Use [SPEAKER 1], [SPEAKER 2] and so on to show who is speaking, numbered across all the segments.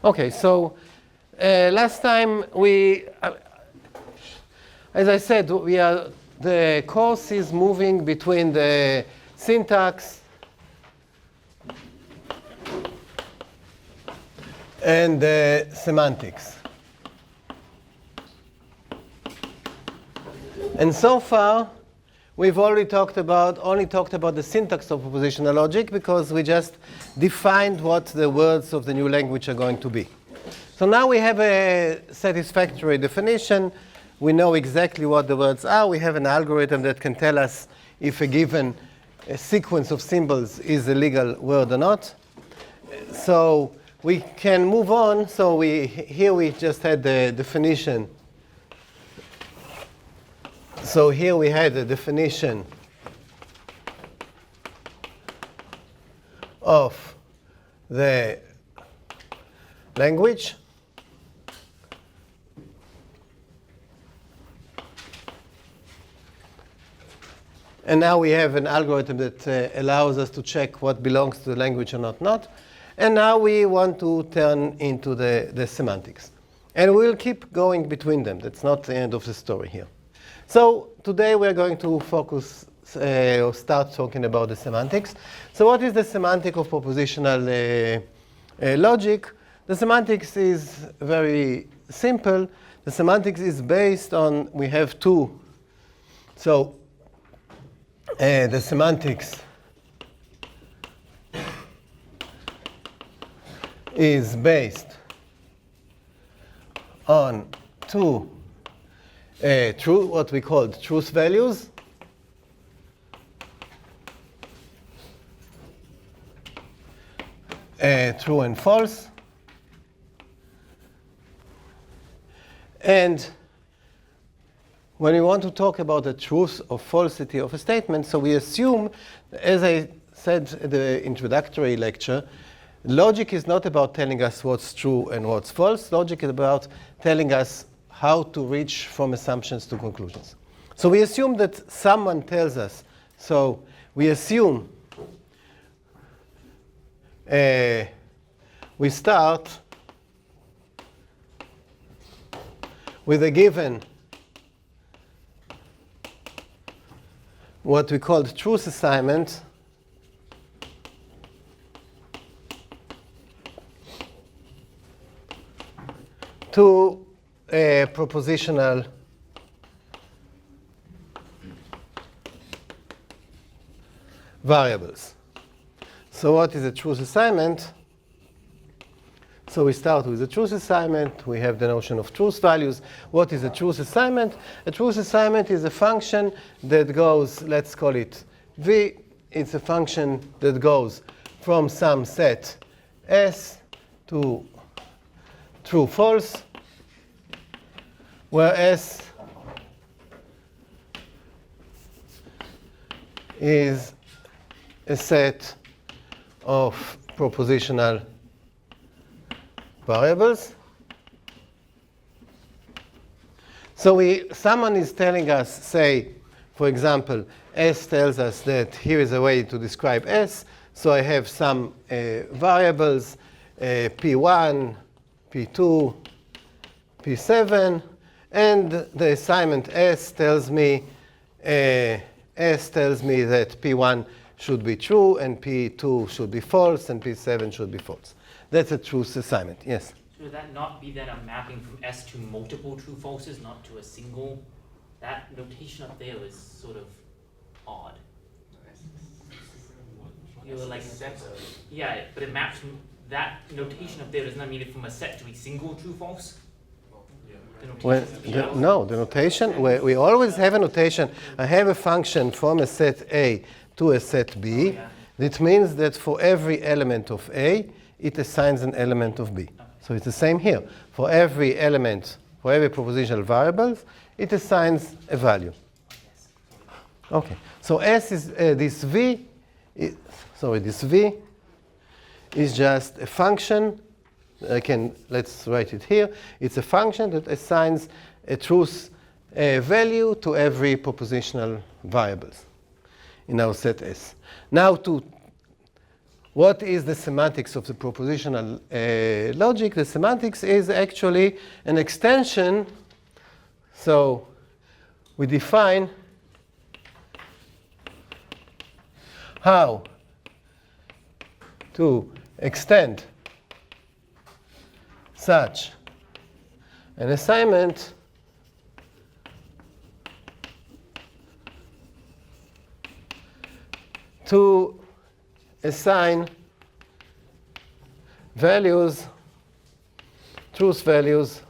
[SPEAKER 1] Okay, so last time we, as I said, the course is moving between the syntax and the semantics. And so far, we've only talked about the syntax of propositional logic because we just defined what the words of the new language are going to be. So now we have a satisfactory definition. We know exactly what the words are. We have an algorithm that can tell us if a given sequence of symbols is a legal word or not. So we can move on. So here we just had the definition. So here we had the definition of the language. And now we have an algorithm that allows us to check what belongs to the language or not. And now we want to turn into the semantics. And we'll keep going between them. That's not the end of the story here. So today we're going to focus or start talking about the semantics. So what is the semantic of propositional logic? The semantics is very simple. The semantics is based on, we have two. So the semantics is based on two what we call truth values. True and false. And when we want to talk about the truth or falsity of a statement, so we assume, as I said in the introductory lecture, logic is not about telling us what's true and what's false. Logic is about telling us how to reach from assumptions to conclusions. So we assume that someone tells us. So we assume we start with a given, what we call the truth assignment, to propositional variables. So what is a truth assignment? So we start with the truth assignment. We have the notion of truth values. What is a truth assignment? A truth assignment is a function that goes, let's call it V. It's a function that goes from some set S to true, false, where S is a set of propositional variables. So someone is telling us, say, for example, S tells us that here is a way to describe S. So I have some variables, P1, P2, P7, and the assignment S tells me that P1 should be true, and P2 should be false, and P7 should be false. That's a truth assignment. Yes?
[SPEAKER 2] So would that not be then a mapping from S to multiple true falses, not to a single? That notation up there is sort of odd. You were like, yeah, but it maps from that notation up there. Does not mean it from a set to a single true false?
[SPEAKER 1] No, the notation, we always have a notation. I have a function from a set A to a set B. Oh, yeah. That means that for every element of A, it assigns an element of B. Okay. So it's the same here. For every element, for every propositional variable, it assigns a value. Okay. So S is this V. This V is just a function. Let's write it here. It's a function that assigns a truth value to every propositional variables in our set S. Now to what is the semantics of the propositional logic? The semantics is actually an extension. So we define how to extend such an assignment to assign values, truth values,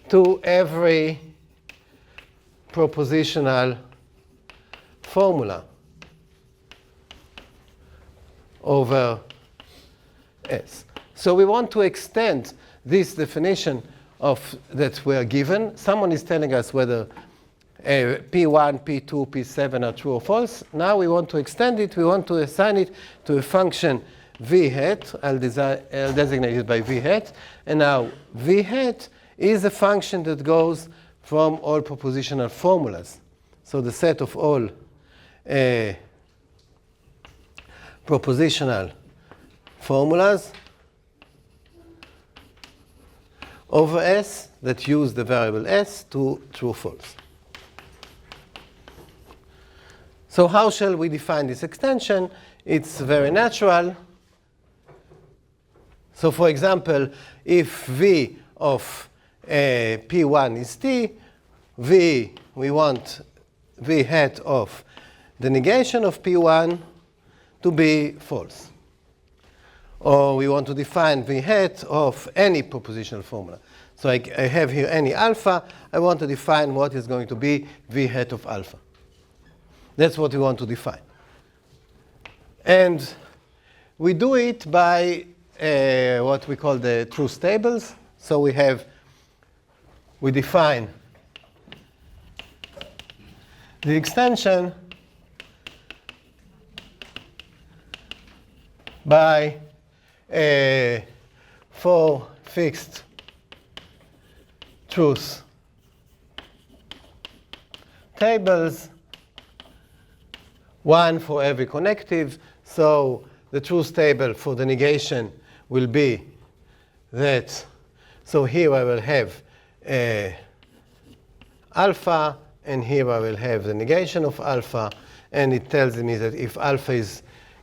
[SPEAKER 1] to every propositional formula over S. So we want to extend this definition of that we are given. Someone is telling us whether P1, P2, P7 are true or false. Now we want to extend it. We want to assign it to a function v hat. I'll designate it by v hat. And now v hat is a function that goes from all propositional formulas. So the set of all propositional formulas over S that use the variable S to true false. So how shall we define this extension? It's very natural. So for example, if V of P1 is T, we want V hat of the negation of P1 to be false. Or we want to define V hat of any propositional formula. So I have here any alpha. I want to define what is going to be V hat of alpha. That's what we want to define. And we do it by what we call the truth tables. So we define the extension by 4 fixed truth tables, 1 for every connective. So the truth table for the negation will be that. So here I will have alpha, and here I will have the negation of alpha. And it tells me that if alpha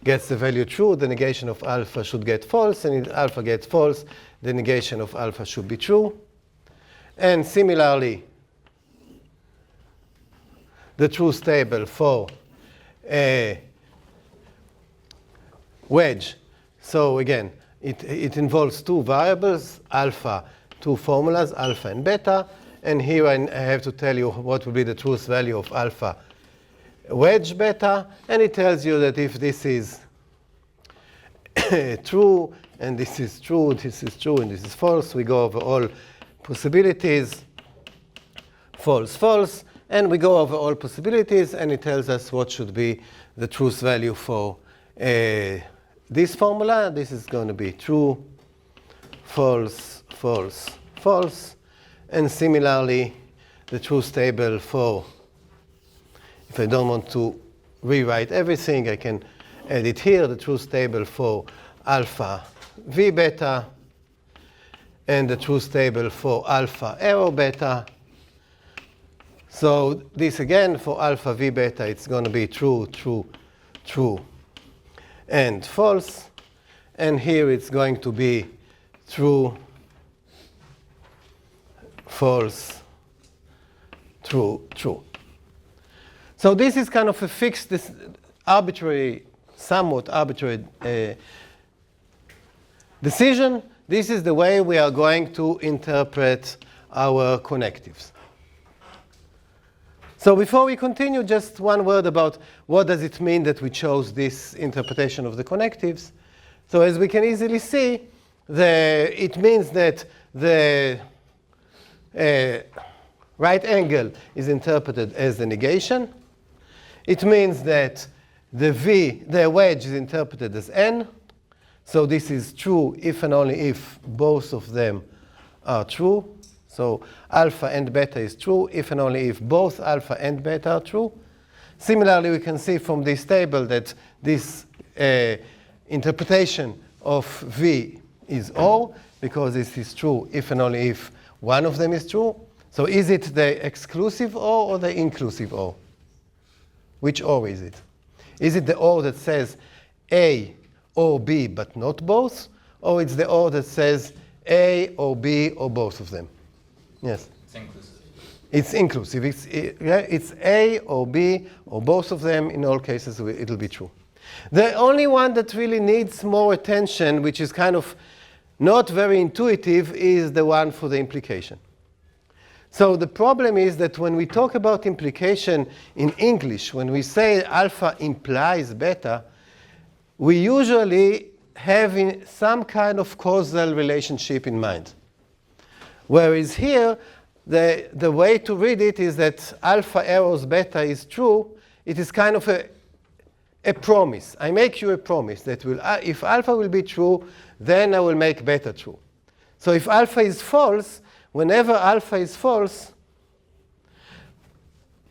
[SPEAKER 1] gets the value true, the negation of alpha should get false. And if alpha gets false, the negation of alpha should be true. And similarly, the truth table for a wedge. So again, it involves 2 variables, alpha, 2 formulas, alpha and beta. And here I have to tell you what will be the truth value of alpha wedge beta. And it tells you that if this is true, and this is true, and this is false, we go over all possibilities, false, false. And we go over all possibilities, and it tells us what should be the truth value for this formula. This is going to be true, false, false, false. And similarly, the truth table for, if I don't want to rewrite everything, I can add it here, the truth table for alpha v beta, and the truth table for alpha arrow beta. So this again, for alpha v beta, it's going to be true, true, true, and false. And here it's going to be true, false, true, true. So this is kind of a fixed, this arbitrary, somewhat arbitrary decision. This is the way we are going to interpret our connectives. So before we continue, just one word about what does it mean that we chose this interpretation of the connectives. So as we can easily see, it means that the right angle is interpreted as the negation. It means that the wedge is interpreted as n. So this is true if and only if both of them are true. So alpha and beta is true if and only if both alpha and beta are true. Similarly, we can see from this table that this interpretation of V is O, because this is true if and only if one of them is true. So is it the exclusive O or the inclusive O? Which O is it? Is it the O that says A or B but not both? Or it's the O that says A or B or both of them? Yes?
[SPEAKER 2] It's inclusive.
[SPEAKER 1] It's inclusive. It's A or B or both of them. In all cases, it'll be true. The only one that really needs more attention, which is kind of not very intuitive, is the one for the implication. So the problem is that when we talk about implication in English, when we say alpha implies beta, we usually have some kind of causal relationship in mind. Whereas here, the way to read it is that alpha arrows beta is true. It is kind of a promise. I make you a promise that if alpha will be true, then I will make beta true. So if alpha is false, whenever alpha is false,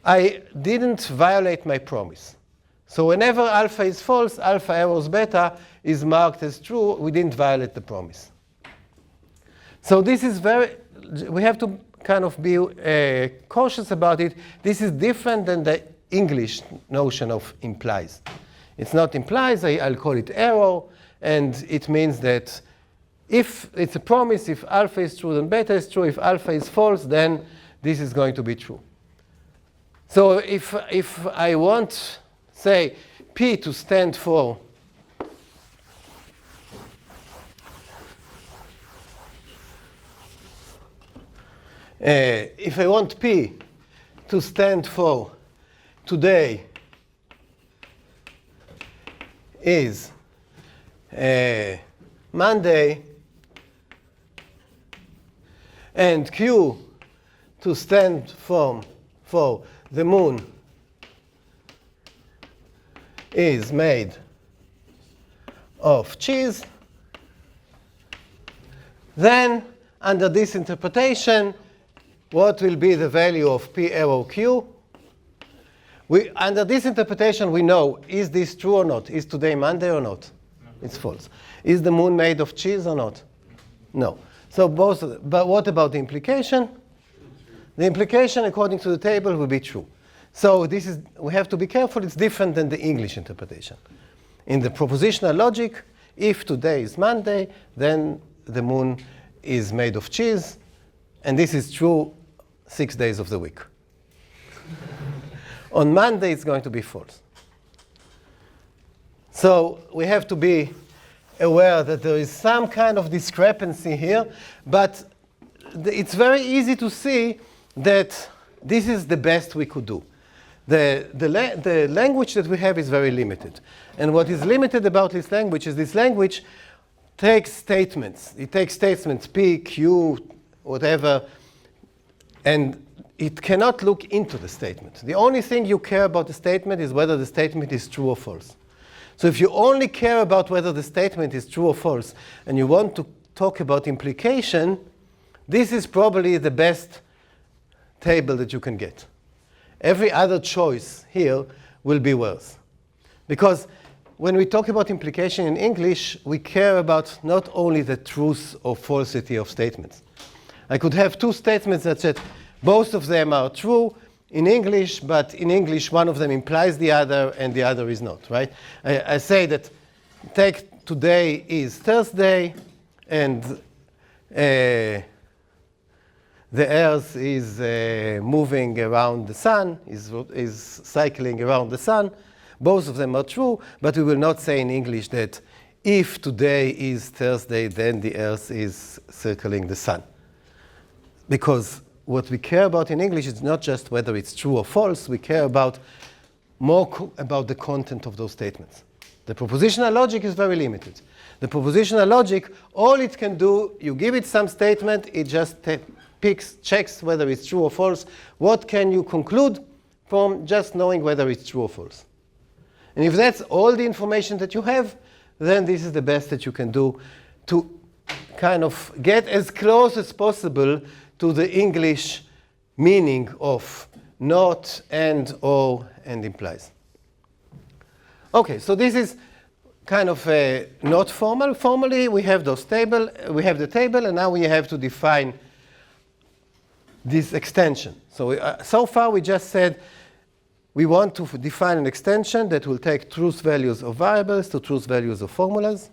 [SPEAKER 1] I didn't violate my promise. So whenever alpha is false, alpha arrows beta is marked as true. We didn't violate the promise. So this is we have to kind of be cautious about it. This is different than the English notion of implies. It's not implies, I'll call it arrow, and it means that if it's a promise, if alpha is true, then beta is true. If alpha is false, then this is going to be true. So if I want, say, P to stand for if I want P to stand for today is Monday, and Q to stand for the moon is made of cheese, then under this interpretation, what will be the value of P arrow Q? Under this interpretation, we know, is this true or not? Is today Monday or not? No. It's false. Is the moon made of cheese or not? No. So both of them. But what about the implication? The implication, according to the table, will be true. So we have to be careful. It's different than the English interpretation. In the propositional logic, if today is Monday, then the moon is made of cheese. And this is true 6 days of the week. On Monday, it's going to be false. So we have to be aware that there is some kind of discrepancy here, but it's very easy to see that this is the best we could do. The language that we have is very limited. And what is limited about this language is this language takes statements. It takes statements P, Q, whatever, and it cannot look into the statement. The only thing you care about the statement is whether the statement is true or false. So if you only care about whether the statement is true or false, and you want to talk about implication, this is probably the best table that you can get. Every other choice here will be worse. Because when we talk about implication in English, we care about not only the truth or falsity of statements. I could have two statements that said both of them are true in English, but in English one of them implies the other and the other is not, right? I say that take today is Thursday and the Earth is moving around the sun, is cycling around the sun. Both of them are true, but we will not say in English that if today is Thursday, then the Earth is circling the sun. Because what we care about in English is not just whether it's true or false. We care about more about the content of those statements. The propositional logic is very limited. The propositional logic, all it can do, you give it some statement, it just checks whether it's true or false. What can you conclude from just knowing whether it's true or false? And if that's all the information that you have, then this is the best that you can do to kind of get as close as possible to the English meaning of not, and, or, and implies. Okay, so this is kind of not formal. Formally, we have those table, we have the table, and now we have to define this extension. So so far we just said we want to define an extension that will take truth values of variables to truth values of formulas.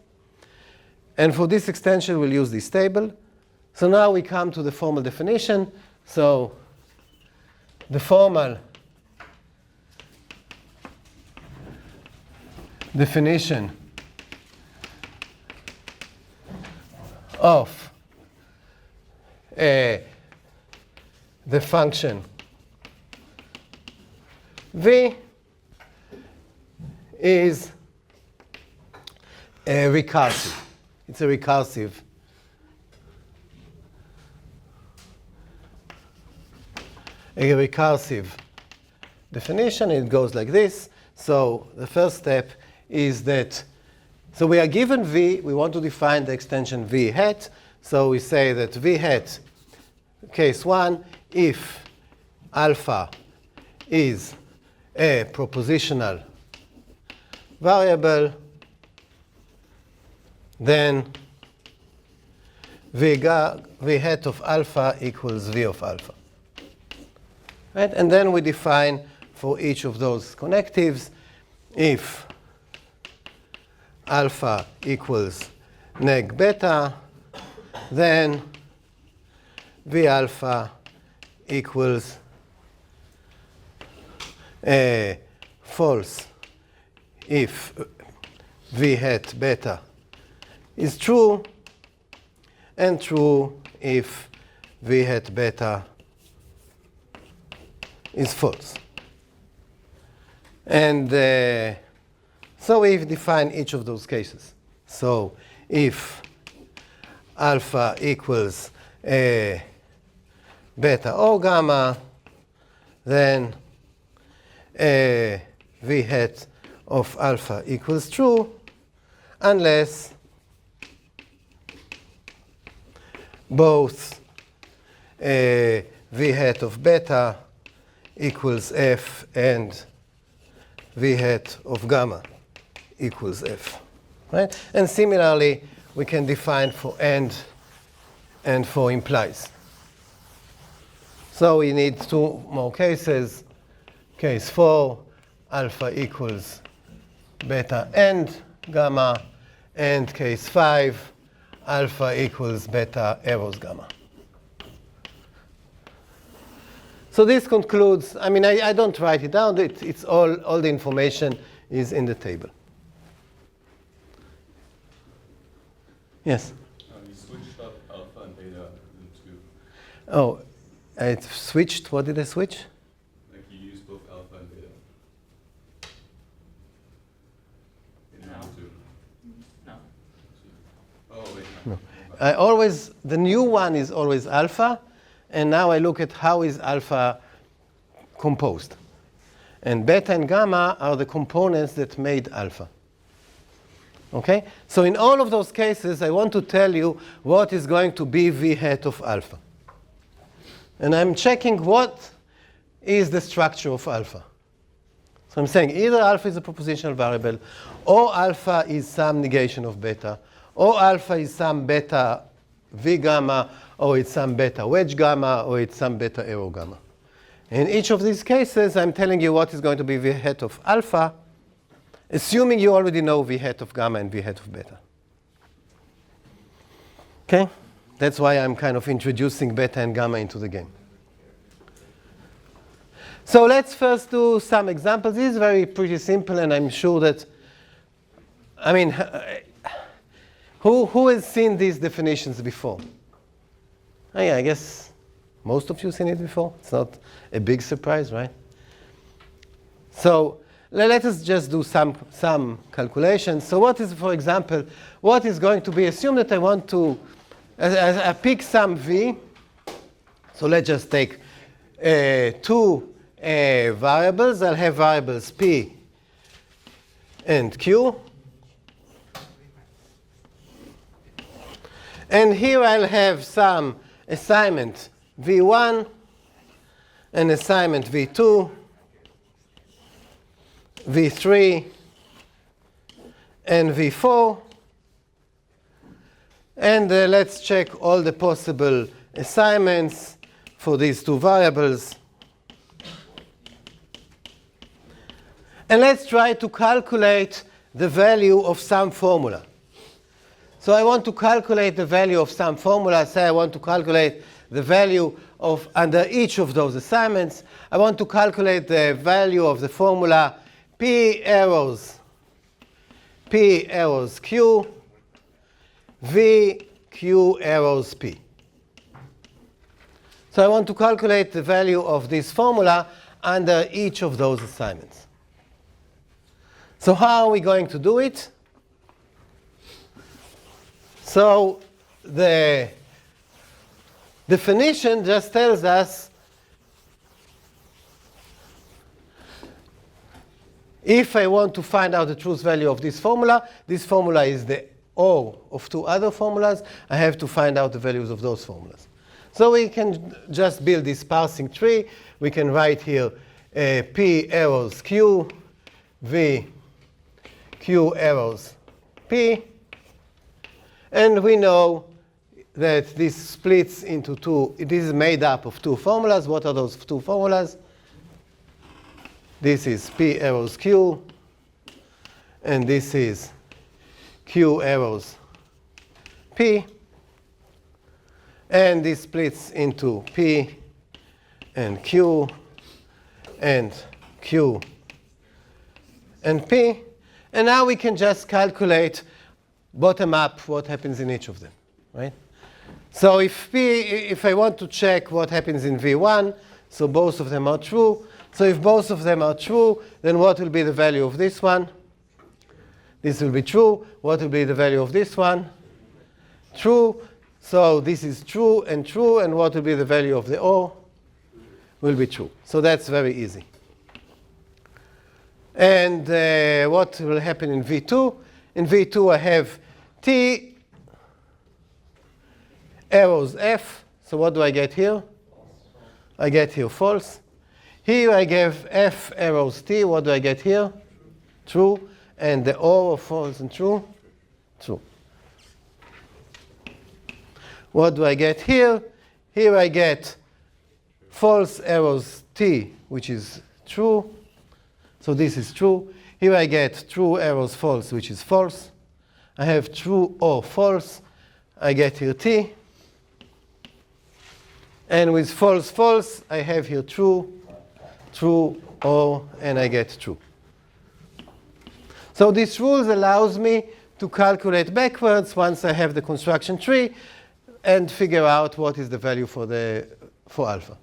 [SPEAKER 1] And for this extension, we'll use this table. So now we come to the formal definition. So the formal definition of the function v is recursive. It's a recursive definition. It goes like this. So the first step is that, so we are given v, we want to define the extension v hat. So we say that v hat, case 1, if alpha is a propositional variable, then v hat of alpha equals v of alpha. Right? And then we define for each of those connectives, if alpha equals neg beta, then v alpha equals false if v hat beta is true, and true if v hat beta is false. And so we define each of those cases. So if alpha equals beta or gamma, then v hat of alpha equals true, unless both v hat of beta equals f and v hat of gamma equals f. Right? And similarly, we can define for and for implies. So we need two more cases. Case 4, alpha equals beta and gamma, and case 5, alpha equals beta arrows gamma. So this concludes, I mean, I don't write it down. It's all the information is in the table. Yes?
[SPEAKER 3] You switched up alpha and beta into.
[SPEAKER 1] Oh, I switched. What did I switch?
[SPEAKER 3] Like you use both alpha and beta. In round 2.
[SPEAKER 2] No.
[SPEAKER 3] Oh, wait.
[SPEAKER 1] No. I always, the new one is always alpha, and now I look at how is alpha composed. And beta and gamma are the components that made alpha. Okay? So in all of those cases, I want to tell you what is going to be v hat of alpha. And I'm checking what is the structure of alpha. So I'm saying either alpha is a propositional variable, or alpha is some negation of beta, or alpha is some beta v gamma, or it's some beta wedge gamma, or it's some beta arrow gamma. In each of these cases, I'm telling you what is going to be v hat of alpha, assuming you already know v hat of gamma and v hat of beta. Okay? That's why I'm kind of introducing beta and gamma into the game. So let's first do some examples. This is pretty simple, and I'm sure that, I mean, who has seen these definitions before? Oh, yeah, I guess most of you seen it before. It's not a big surprise, right? So let us just do some calculations. So what is, for example, what is going to be, assume that I want to, I pick some v. So let's just take two variables. I'll have variables p and q. And here I'll have some assignment v1, an assignment V2, V3, and V4. And let's check all the possible assignments for these two variables. And let's try to calculate the value of some formula. So I want to calculate the value of some formula. Say I want to calculate the value of, under each of those assignments, I want to calculate the value of the formula P arrows Q, V Q arrows P. So I want to calculate the value of this formula under each of those assignments. So how are we going to do it? So the definition just tells us if I want to find out the truth value of this formula is the O of two other formulas, I have to find out the values of those formulas. So we can just build this parsing tree. We can write here P arrows Q, V Q arrows P. And we know that this splits into two. This is made up of two formulas. What are those two formulas? This is P arrows Q, and this is Q arrows P. And this splits into P and Q and Q and P. And now we can just calculate bottom up what happens in each of them, right? So if I want to check what happens in V1, so both of them are true. So if both of them are true, then what will be the value of this one? This will be true. What will be the value of this one? True. So this is true, and what will be the value of the O? Will be true. So that's very easy. And what will happen in V2? In V2, I have T arrows F. So what do I get here? I get here false. Here I give F arrows T. What do I get here? True. And the O of false and true? True. What do I get here? Here I get false arrows T, which is true. So this is true. Here I get true arrows false, which is false. I have true or false. I get here T. And with false, false, I have here true, true, or, and I get true. So this rules allows me to calculate backwards once I have the construction tree and figure out what is the value for alpha.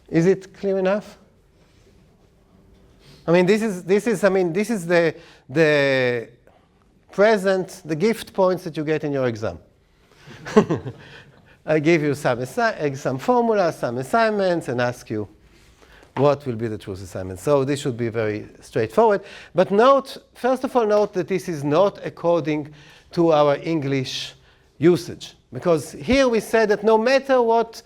[SPEAKER 1] Is it clear enough? I mean, this is the present, the gift points that you get in your exam. I give you some formulas, some assignments, and ask you what will be the truth assignment. So this should be very straightforward. But note, first of all, note that this is not according to our English usage. Because here we said that no matter what,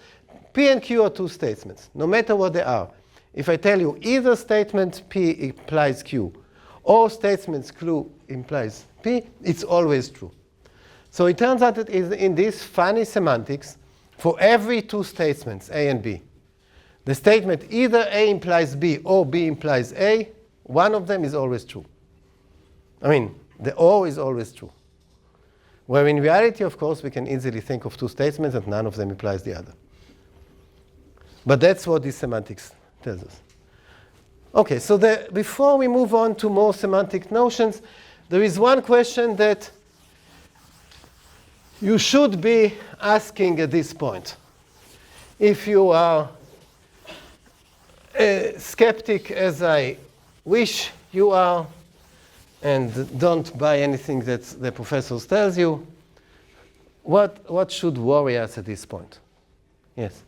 [SPEAKER 1] P and Q are two statements, no matter what they are. If I tell you either statement P implies Q, or statements Q implies P, it's always true. So it turns out that in this funny semantics, for every two statements, A and B, the statement either A implies B or B implies A, one of them is always true. I mean, the O is always true. Where in reality, of course, we can easily think of two statements and none of them implies the other. But that's what this semantics tells us. OK, so before we move on to more semantic notions, there is one question that you should be asking at this point. If you are a skeptic, as I wish you are, and don't buy anything that the professor tells you, what should worry us at this point? Yes?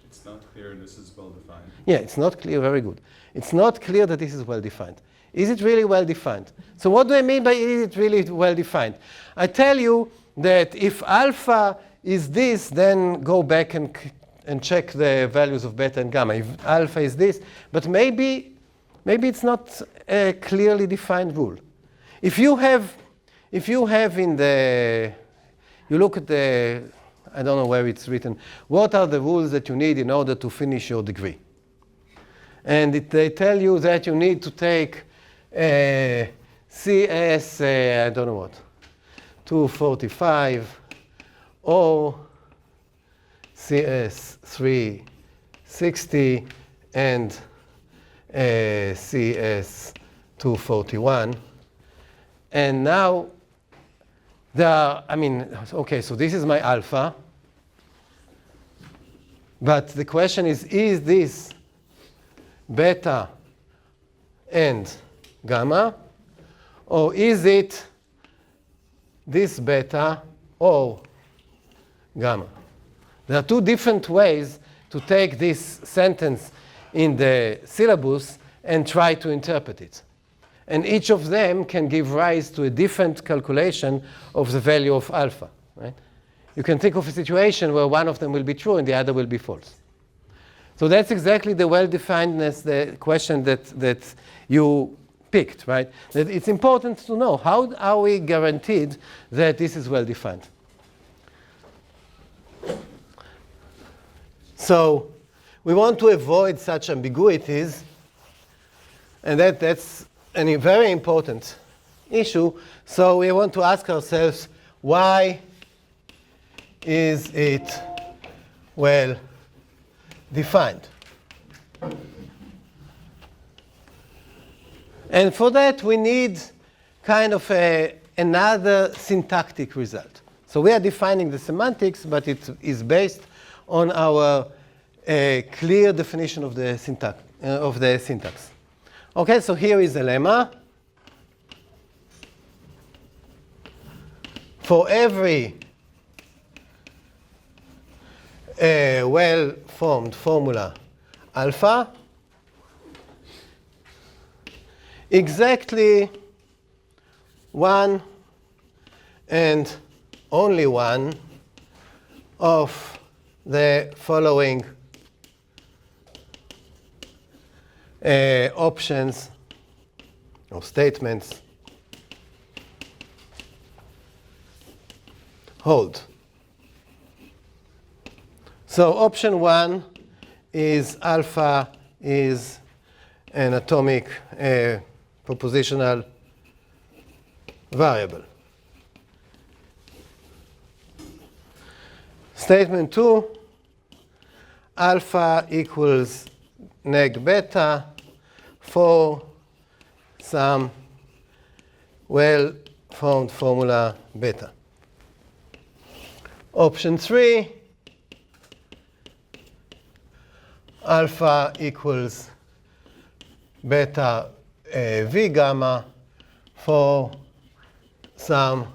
[SPEAKER 3] It's not clear and this is well-defined.
[SPEAKER 1] Yeah, it's not clear. Very good. It's not clear that this is well-defined. Is it really well-defined? So what do I mean by is it really well-defined? I tell you that if alpha is this, then go back and check the values of beta and gamma. If alpha is this, but maybe it's not a clearly defined rule. If you have in the, you look at the, I don't know where it's written, what are the rules that you need in order to finish your degree? And they tell you that you need to take CS, I don't know what, 245, or CS 360, and CS 241. And now there are, okay, so this is my alpha. But the question is this beta and gamma? Or is it this beta or gamma? There are two different ways to take this sentence in the syllabus and try to interpret it. And each of them can give rise to a different calculation of the value of alpha. Right? You can think of a situation where one of them will be true and the other will be false. So that's exactly the well-definedness, the question that you picked, right? That it's important to know, how are we guaranteed that this is well-defined? So we want to avoid such ambiguities, and that's a very important issue. So we want to ask ourselves, why is it well defined? And for that, we need kind of another syntactic result. So we are defining the semantics, but it is based on our clear definition of the syntax. Okay, so here is a lemma. For every well-formed formula alpha, exactly one and only one of the following options or statements hold. So option 1 is alpha is an atomic propositional variable. Statement 2, alpha equals neg beta for some well-formed formula beta. Option 3, alpha equals beta v gamma for some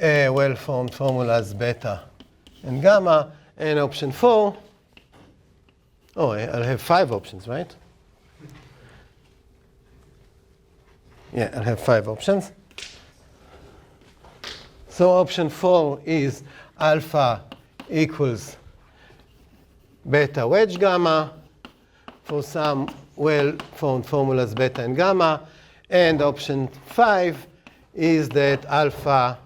[SPEAKER 1] well-formed formulas beta and gamma. And option 4, oh, I'll have 5 options, right? Yeah, I'll have 5 options. So option 4 is alpha equals beta wedge gamma for some well-formed formulas beta and gamma. And option 5 is that alpha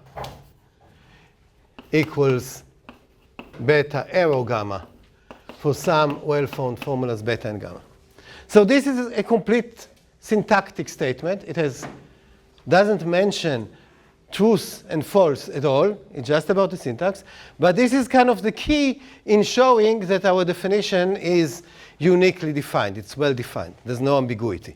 [SPEAKER 1] equals beta arrow gamma for some well-formed formulas beta and gamma. So this is a complete syntactic statement. It doesn't mention truth and false at all. It's just about the syntax. But this is kind of the key in showing that our definition is uniquely defined. It's well defined. There's no ambiguity.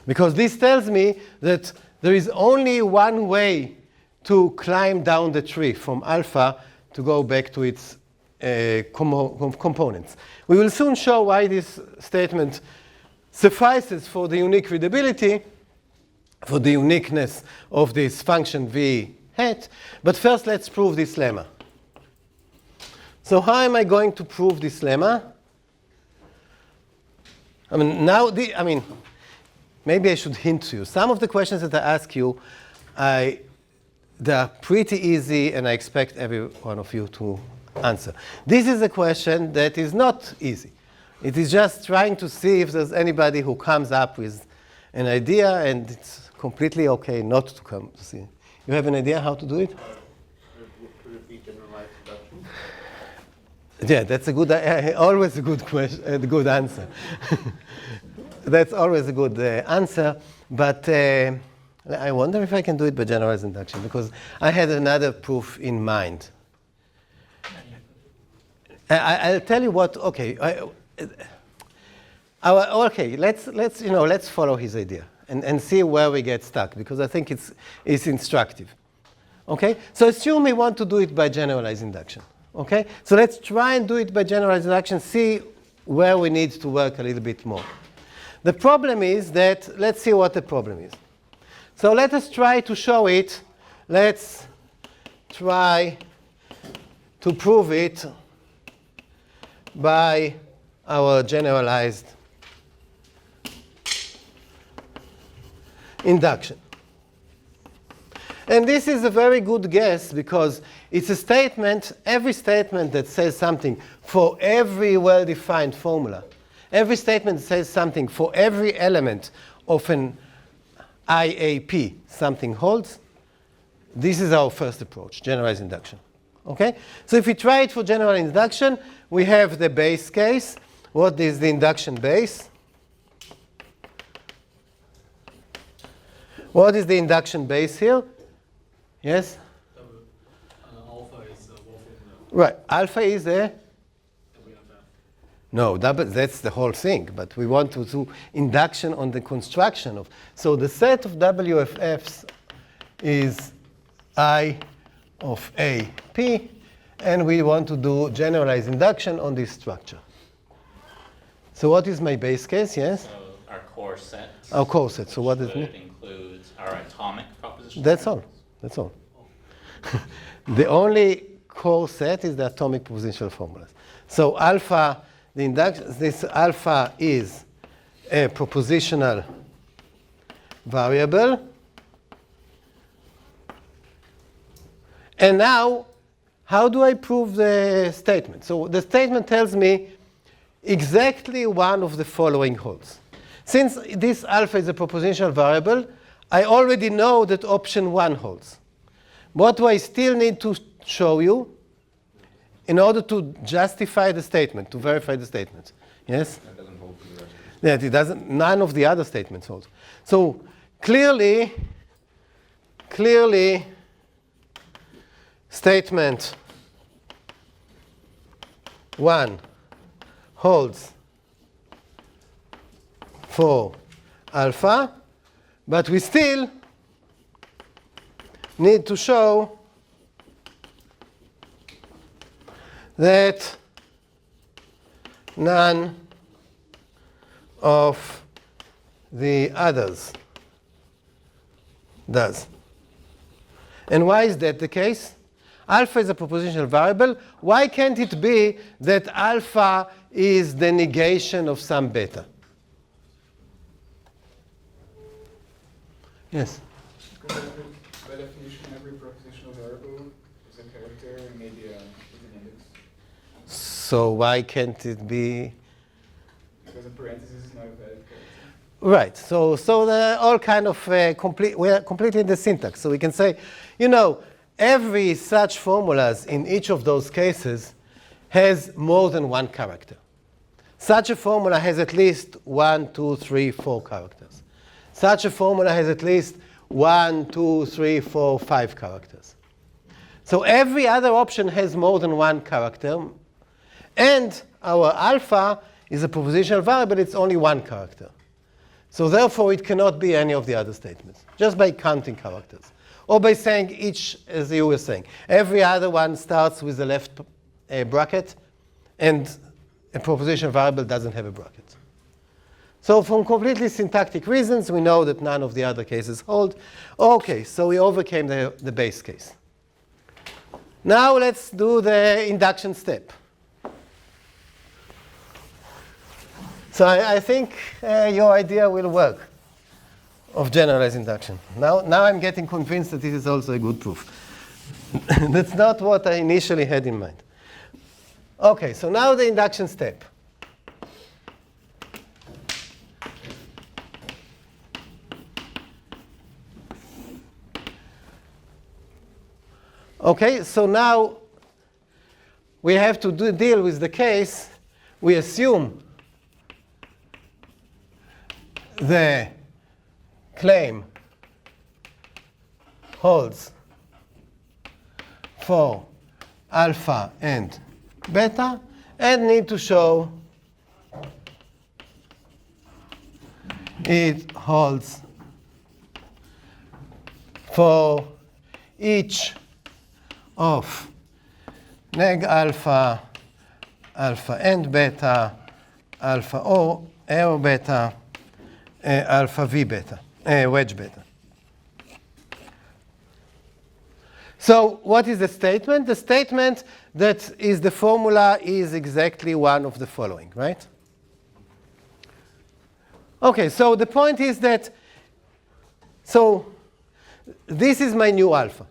[SPEAKER 1] Because this tells me that there is only one way to climb down the tree from alpha to go back to its components. We will soon show why this statement suffices for the unique readability, for the uniqueness of this function v hat. But first, let's prove this lemma. So how am I going to prove this lemma? Maybe I should hint to you. Some of the questions that I ask you, they're pretty easy, and I expect every one of you to answer. This is a question that is not easy. It is just trying to see if there's anybody who comes up with an idea, and it's completely okay not to come to see. You have an idea how to do it?
[SPEAKER 4] Could it be generalized induction?
[SPEAKER 1] Yeah, that's a good, always a good question, a good answer. That's always a good answer, but I wonder if I can do it by generalized induction, because I had another proof in mind. I'll tell you what. Okay, let's follow his idea and see where we get stuck, because I think it's instructive. Okay, so assume we want to do it by generalized induction. Okay, so let's try and do it by generalized induction. See where we need to work a little bit more. The problem is that, let's see what the problem is. So let us try to show it. Let's try to prove it by our generalized induction. And this is a very good guess, because it's a statement, every statement that says something for every well-defined formula, every statement that says something for every element of an IAP, something holds. This is our first approach, generalized induction. Okay? So if we try it for general induction, we have the base case. What is the induction base? What is the induction base here? Yes?
[SPEAKER 4] Alpha is a Wolf formula.
[SPEAKER 1] Right. Alpha is a?
[SPEAKER 4] WFF.
[SPEAKER 1] No, that's the whole thing. But we want to do induction on the construction of. So the set of WFFs is I of AP, and we want to do generalized induction on this structure. So what is my base case? Yes?
[SPEAKER 5] So our core set.
[SPEAKER 1] Our core set. So what does it mean?
[SPEAKER 5] It includes our atomic proposition.
[SPEAKER 1] That's all. That's all. The only core set is the atomic propositional formulas. So alpha, the induction, this alpha is a propositional variable. And now, how do I prove the statement? So the statement tells me exactly one of the following holds. Since this alpha is a propositional variable, I already know that option 1 holds. What do I still need to show you in order to justify the statement, to verify the statement? Yes?
[SPEAKER 4] That doesn't hold for the rest of
[SPEAKER 1] Yeah, it doesn't. None of the other statements hold. So clearly, statement 1 holds for alpha, but we still need to show that none of the others does. And why is that the case? Alpha is a propositional variable. Why can't it be that alpha is the negation of some beta? Yes?
[SPEAKER 6] By definition, every propositional variable is a character and maybe is an index.
[SPEAKER 1] So why can't it be?
[SPEAKER 6] Because a parenthesis is not a valid character.
[SPEAKER 1] Right. So they're all kind of we're completely in the syntax. So we can say, every such formulas in each of those cases has more than one character. Such a formula has at least 1, 2, 3, 4 characters. Such a formula has at least 1, 2, 3, 4, 5 characters. So every other option has more than one character. And our alpha is a propositional variable. It's only one character. So therefore, it cannot be any of the other statements, just by counting characters. Or by saying each, as you were saying. Every other one starts with the left bracket, and a propositional variable doesn't have a bracket. So from completely syntactic reasons, we know that none of the other cases hold. OK, so we overcame the base case. Now let's do the induction step. So I think your idea will work of generalized induction. Now I'm getting convinced that this is also a good proof. That's not what I initially had in mind. Okay, so now the induction step. Okay, so now we have to deal with the case. We assume the claim holds for alpha and beta, and need to show it holds for each of neg alpha, alpha and beta, alpha O, or beta, alpha V beta, wedge beta. So what is the statement? The statement that is the formula is exactly one of the following, right? Okay, so the point is that, so this is my new alpha.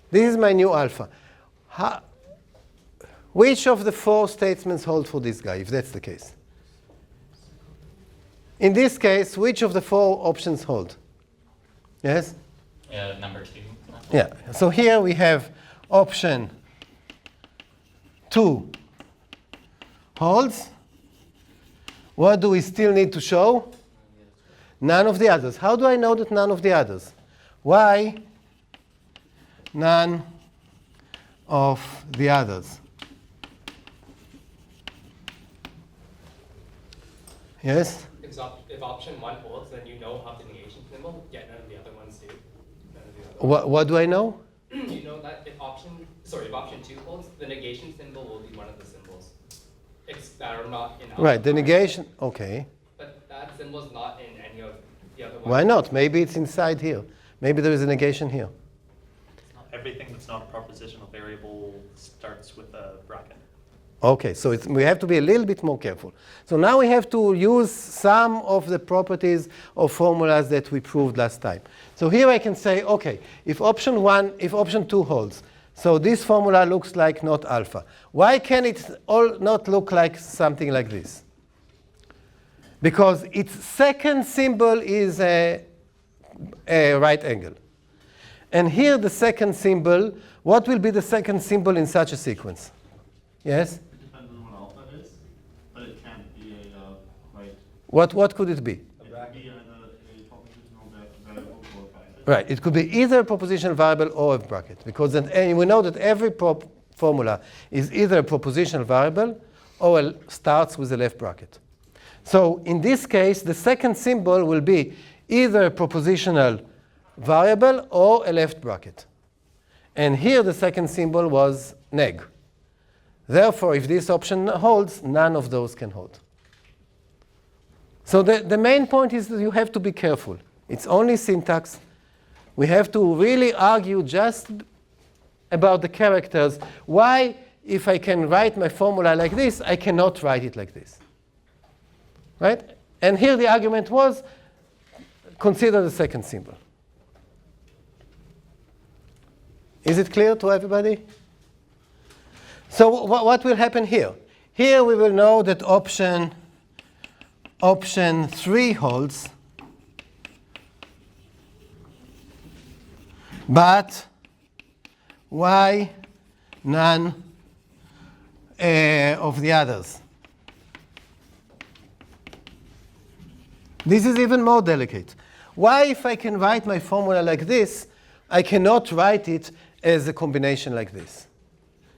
[SPEAKER 1] This is my new alpha. Which of the four statements hold for this guy, if that's the case? In this case, which of the four options hold? Yes?
[SPEAKER 5] Number 2.
[SPEAKER 1] Yeah. So here we have option 2 holds. What do we still need to show? None of the others. How do I know that none of the others? Why none of the others? Yes?
[SPEAKER 7] If option 1 holds, then you know how the negation symbol, yet none of the other ones do. None of the other
[SPEAKER 1] What do I know?
[SPEAKER 7] You know that if option 2 holds, the negation symbol will be one of the symbols. That are not in alpha.
[SPEAKER 1] Right, the negation, okay.
[SPEAKER 7] But that symbol is not in any of the other ones.
[SPEAKER 1] Why not? Maybe it's inside here. Maybe there is a negation here.
[SPEAKER 8] Everything that's not a propositional variable starts with a bracket.
[SPEAKER 1] Okay, so we have to be a little bit more careful. So now we have to use some of the properties of formulas that we proved last time. So here I can say, okay, if option 2 holds, so this formula looks like not alpha. Why can it all not look like something like this? Because its second symbol is a right angle. And here the second symbol, what will be the second symbol in such a sequence? Yes?
[SPEAKER 4] It depends on what alpha is, but it can't be a right.
[SPEAKER 1] What could it be?
[SPEAKER 4] It could be either a propositional variable or a bracket.
[SPEAKER 1] Right, it could be either a propositional variable or a bracket, because and we know that every formula is either a propositional variable or starts with a left bracket. So in this case, the second symbol will be either a propositional variable or a left bracket. And here the second symbol was neg. Therefore, if this option holds, none of those can hold. So the main point is that you have to be careful. It's only syntax. We have to really argue just about the characters. Why, if I can write my formula like this, I cannot write it like this? Right? And here the argument was, consider the second symbol. Is it clear to everybody? So what will happen here? Here we will know that option 3 holds, but why none of the others? This is even more delicate. Why, if I can write my formula like this, I cannot write it as a combination like this?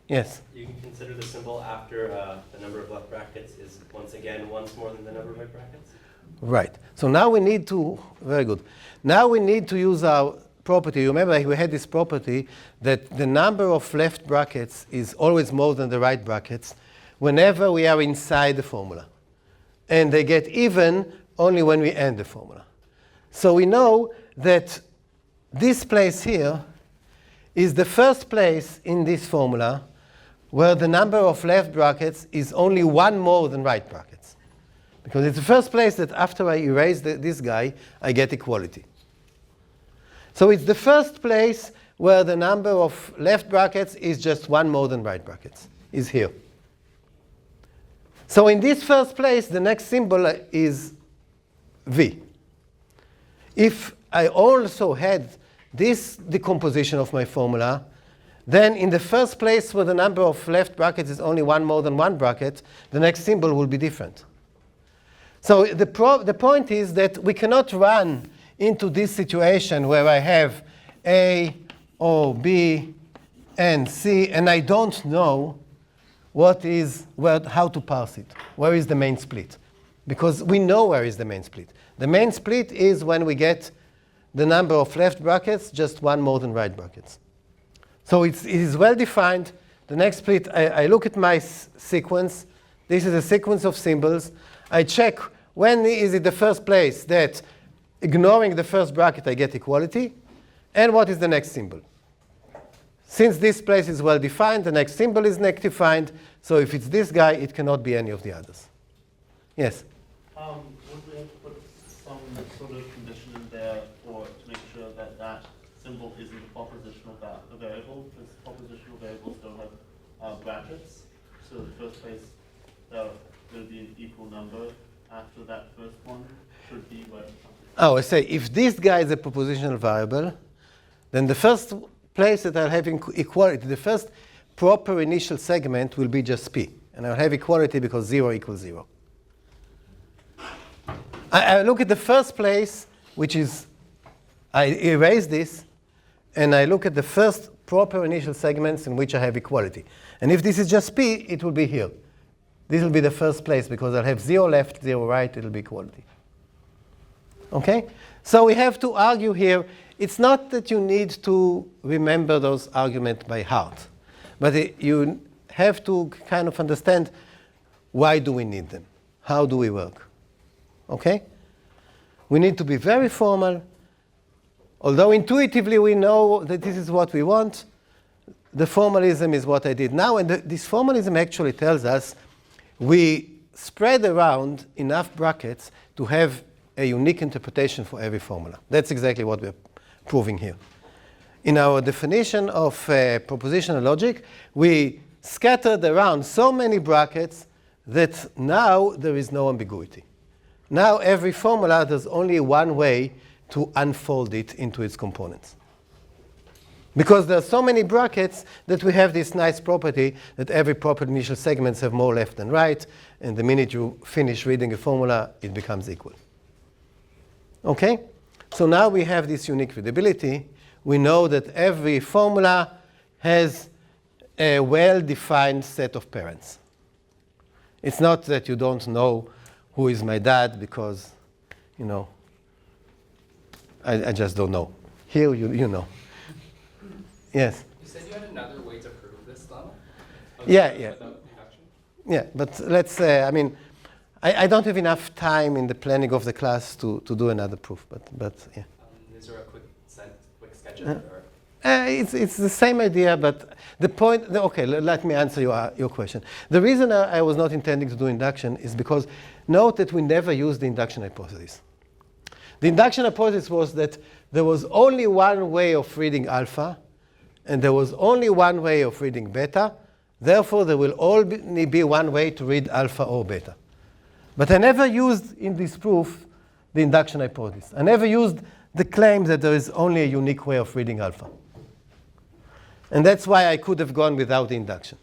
[SPEAKER 1] Yes?
[SPEAKER 9] You can consider the symbol after the number of left brackets is once again once more than the number of right brackets?
[SPEAKER 1] Right. So now we need to, very good. Now we need to use our property. You remember we had this property that the number of left brackets is always more than the right brackets whenever we are inside the formula. And they get even only when we end the formula. So we know that this place here is the first place in this formula where the number of left brackets is only one more than right brackets. Because it's the first place that after I erase this guy, I get equality. So it's the first place where the number of left brackets is just one more than right brackets, is here. So in this first place, the next symbol is V. If I also had this decomposition of my formula, then in the first place where the number of left brackets is only one more than one bracket, the next symbol will be different. So the point is that we cannot run into this situation where I have A, O, B, and C, and I don't know how to parse it. Where is the main split? Because we know where is the main split. The main split is when we get the number of left brackets, just one more than right brackets. So it is well defined. The next split, I look at my sequence. This is a sequence of symbols. I check when is it the first place that, ignoring the first bracket, I get equality, and what is the next symbol. Since this place is well defined, the next symbol is defined. So if it's this guy, it cannot be any of the others. Yes?
[SPEAKER 4] Would we have to put some sort of condition in there to make sure that that symbol isn't a propositional variable? Because propositional variables don't have brackets. So the first place, there will be an equal number after that first one should be where.
[SPEAKER 1] Oh, I say, if this guy is a propositional variable, then the first place that I'll have equality, the first proper initial segment will be just P. And I'll have equality because 0 equals 0. I look at the first place, which is, I erase this, and I look at the first proper initial segments in which I have equality. And if this is just P, it will be here. This will be the first place because I'll have 0 left, 0 right, it'll be equality. Okay? So we have to argue here. It's not that you need to remember those arguments by heart, but you have to kind of understand why do we need them? How do we work? Okay? We need to be very formal. Although intuitively we know that this is what we want, the formalism is what I did now. And this formalism actually tells us we spread around enough brackets to have a unique interpretation for every formula. That's exactly what we're proving here. In our definition of propositional logic, we scattered around so many brackets that now there is no ambiguity. Now every formula, there's only one way to unfold it into its components. Because there are so many brackets that we have this nice property that every proper initial segments have more left than right, and the minute you finish reading a formula, it becomes equal. Okay? So now we have this unique readability. We know that every formula has a well-defined set of parents. It's not that you don't know who is my dad because, you know, I just don't know. Here you know. Yes?
[SPEAKER 7] You said you had another way to prove this level?
[SPEAKER 1] Yeah.
[SPEAKER 7] Without induction?
[SPEAKER 1] Yeah, but let's say, I mean, I don't have enough time in the planning of the class to do another proof, but yeah.
[SPEAKER 7] Is there a quick sketch of it? Or?
[SPEAKER 1] It's the same idea, but the point, okay, let me answer your question. The reason I was not intending to do induction is because note that we never used the induction hypothesis. The induction hypothesis was that there was only one way of reading alpha, and there was only one way of reading beta. Therefore, there will only be one way to read alpha or beta. But I never used in this proof the induction hypothesis. I never used the claim that there is only a unique way of reading alpha. And that's why I could have gone without the induction.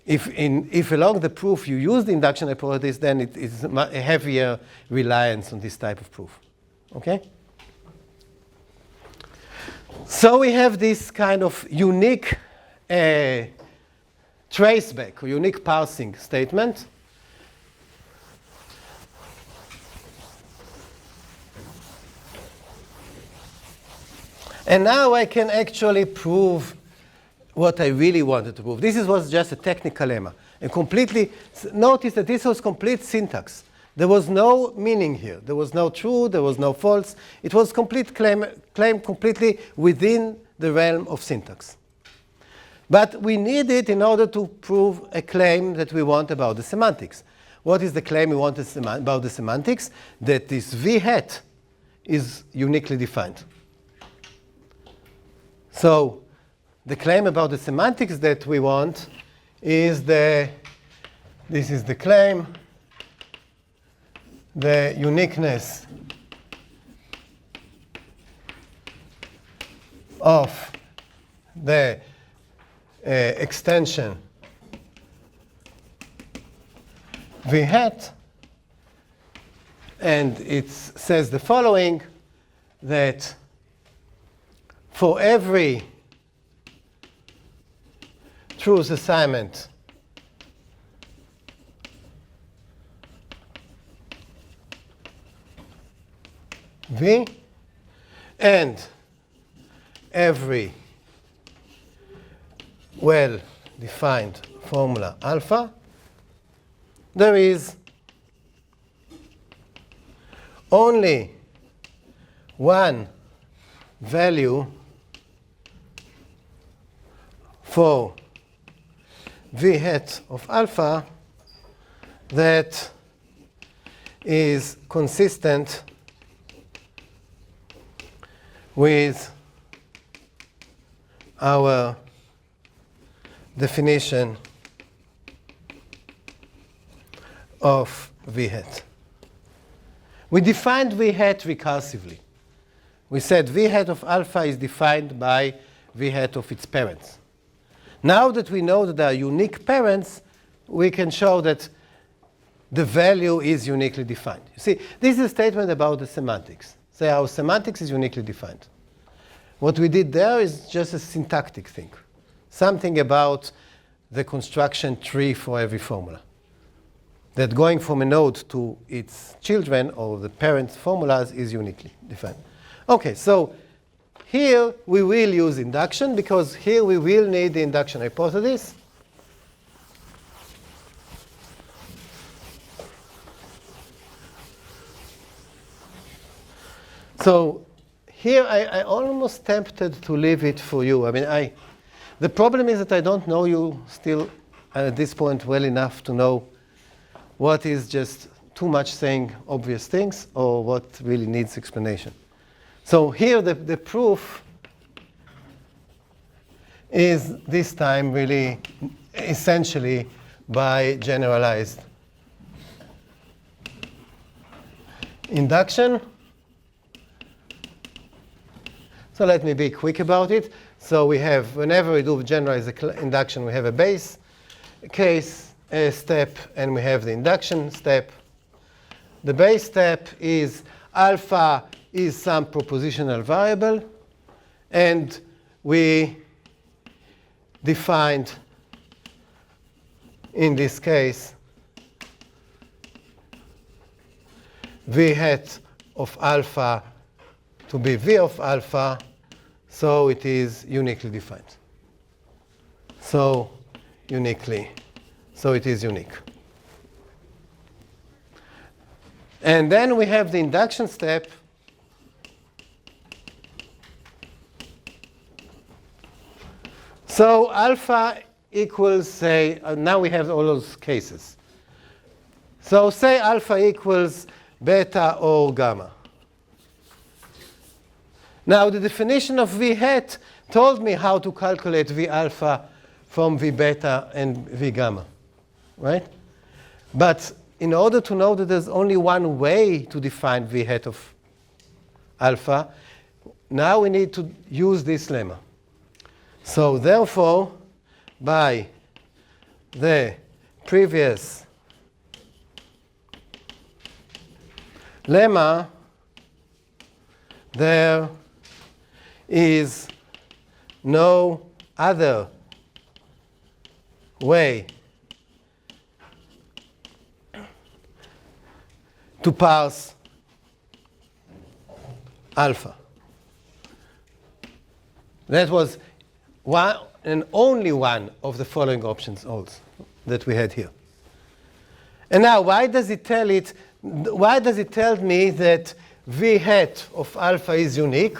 [SPEAKER 1] If along the proof you use the induction hypothesis, then it is a heavier reliance on this type of proof. Okay? So we have this kind of unique traceback or unique parsing statement. And now I can actually prove what I really wanted to prove. This was just a technical lemma. And completely, notice that this was complete syntax. There was no meaning here. There was no true, there was no false. It was complete claim completely within the realm of syntax. But we need it in order to prove a claim that we want about the semantics. What is the claim we want about the semantics? That this v hat is uniquely defined. So the claim about the semantics that we want is this is the claim, the uniqueness of the extension v hat, and it says the following, that for every truth assignment v and every well-defined formula alpha, there is only one value for v hat of alpha that is consistent with our definition of v hat. We defined v hat recursively. We said v hat of alpha is defined by v hat of its parents. Now that we know that there are unique parents, we can show that the value is uniquely defined. You see, this is a statement about the semantics. Say our semantics is uniquely defined. What we did there is just a syntactic thing, something about the construction tree for every formula, that going from a node to its children or the parents' formulas is uniquely defined. Okay, so here we will use induction, because here we will need the induction hypothesis. So here I almost tempted to leave it for you. I mean, the problem is that I don't know you still at this point well enough to know what is just too much saying obvious things or what really needs explanation. So here the proof is this time really essentially by generalized induction. So let me be quick about it. So we have, whenever we do generalized induction, we have a base case step, and we have the induction step. The base step is alpha is some propositional variable, and we defined, in this case, v hat of alpha to be v of alpha, so it is uniquely defined. So it is unique. And then we have the induction step. So alpha equals, say, now we have all those cases. So say alpha equals beta or gamma. Now the definition of v hat told me how to calculate v alpha from v beta and v gamma, right? But in order to know that there's only one way to define v hat of alpha, now we need to use this lemma. So therefore, by the previous lemma, there is no other way to parse alpha. That was one and only one of the following options also that we had here. And now, why does it tell me that v hat of alpha is unique?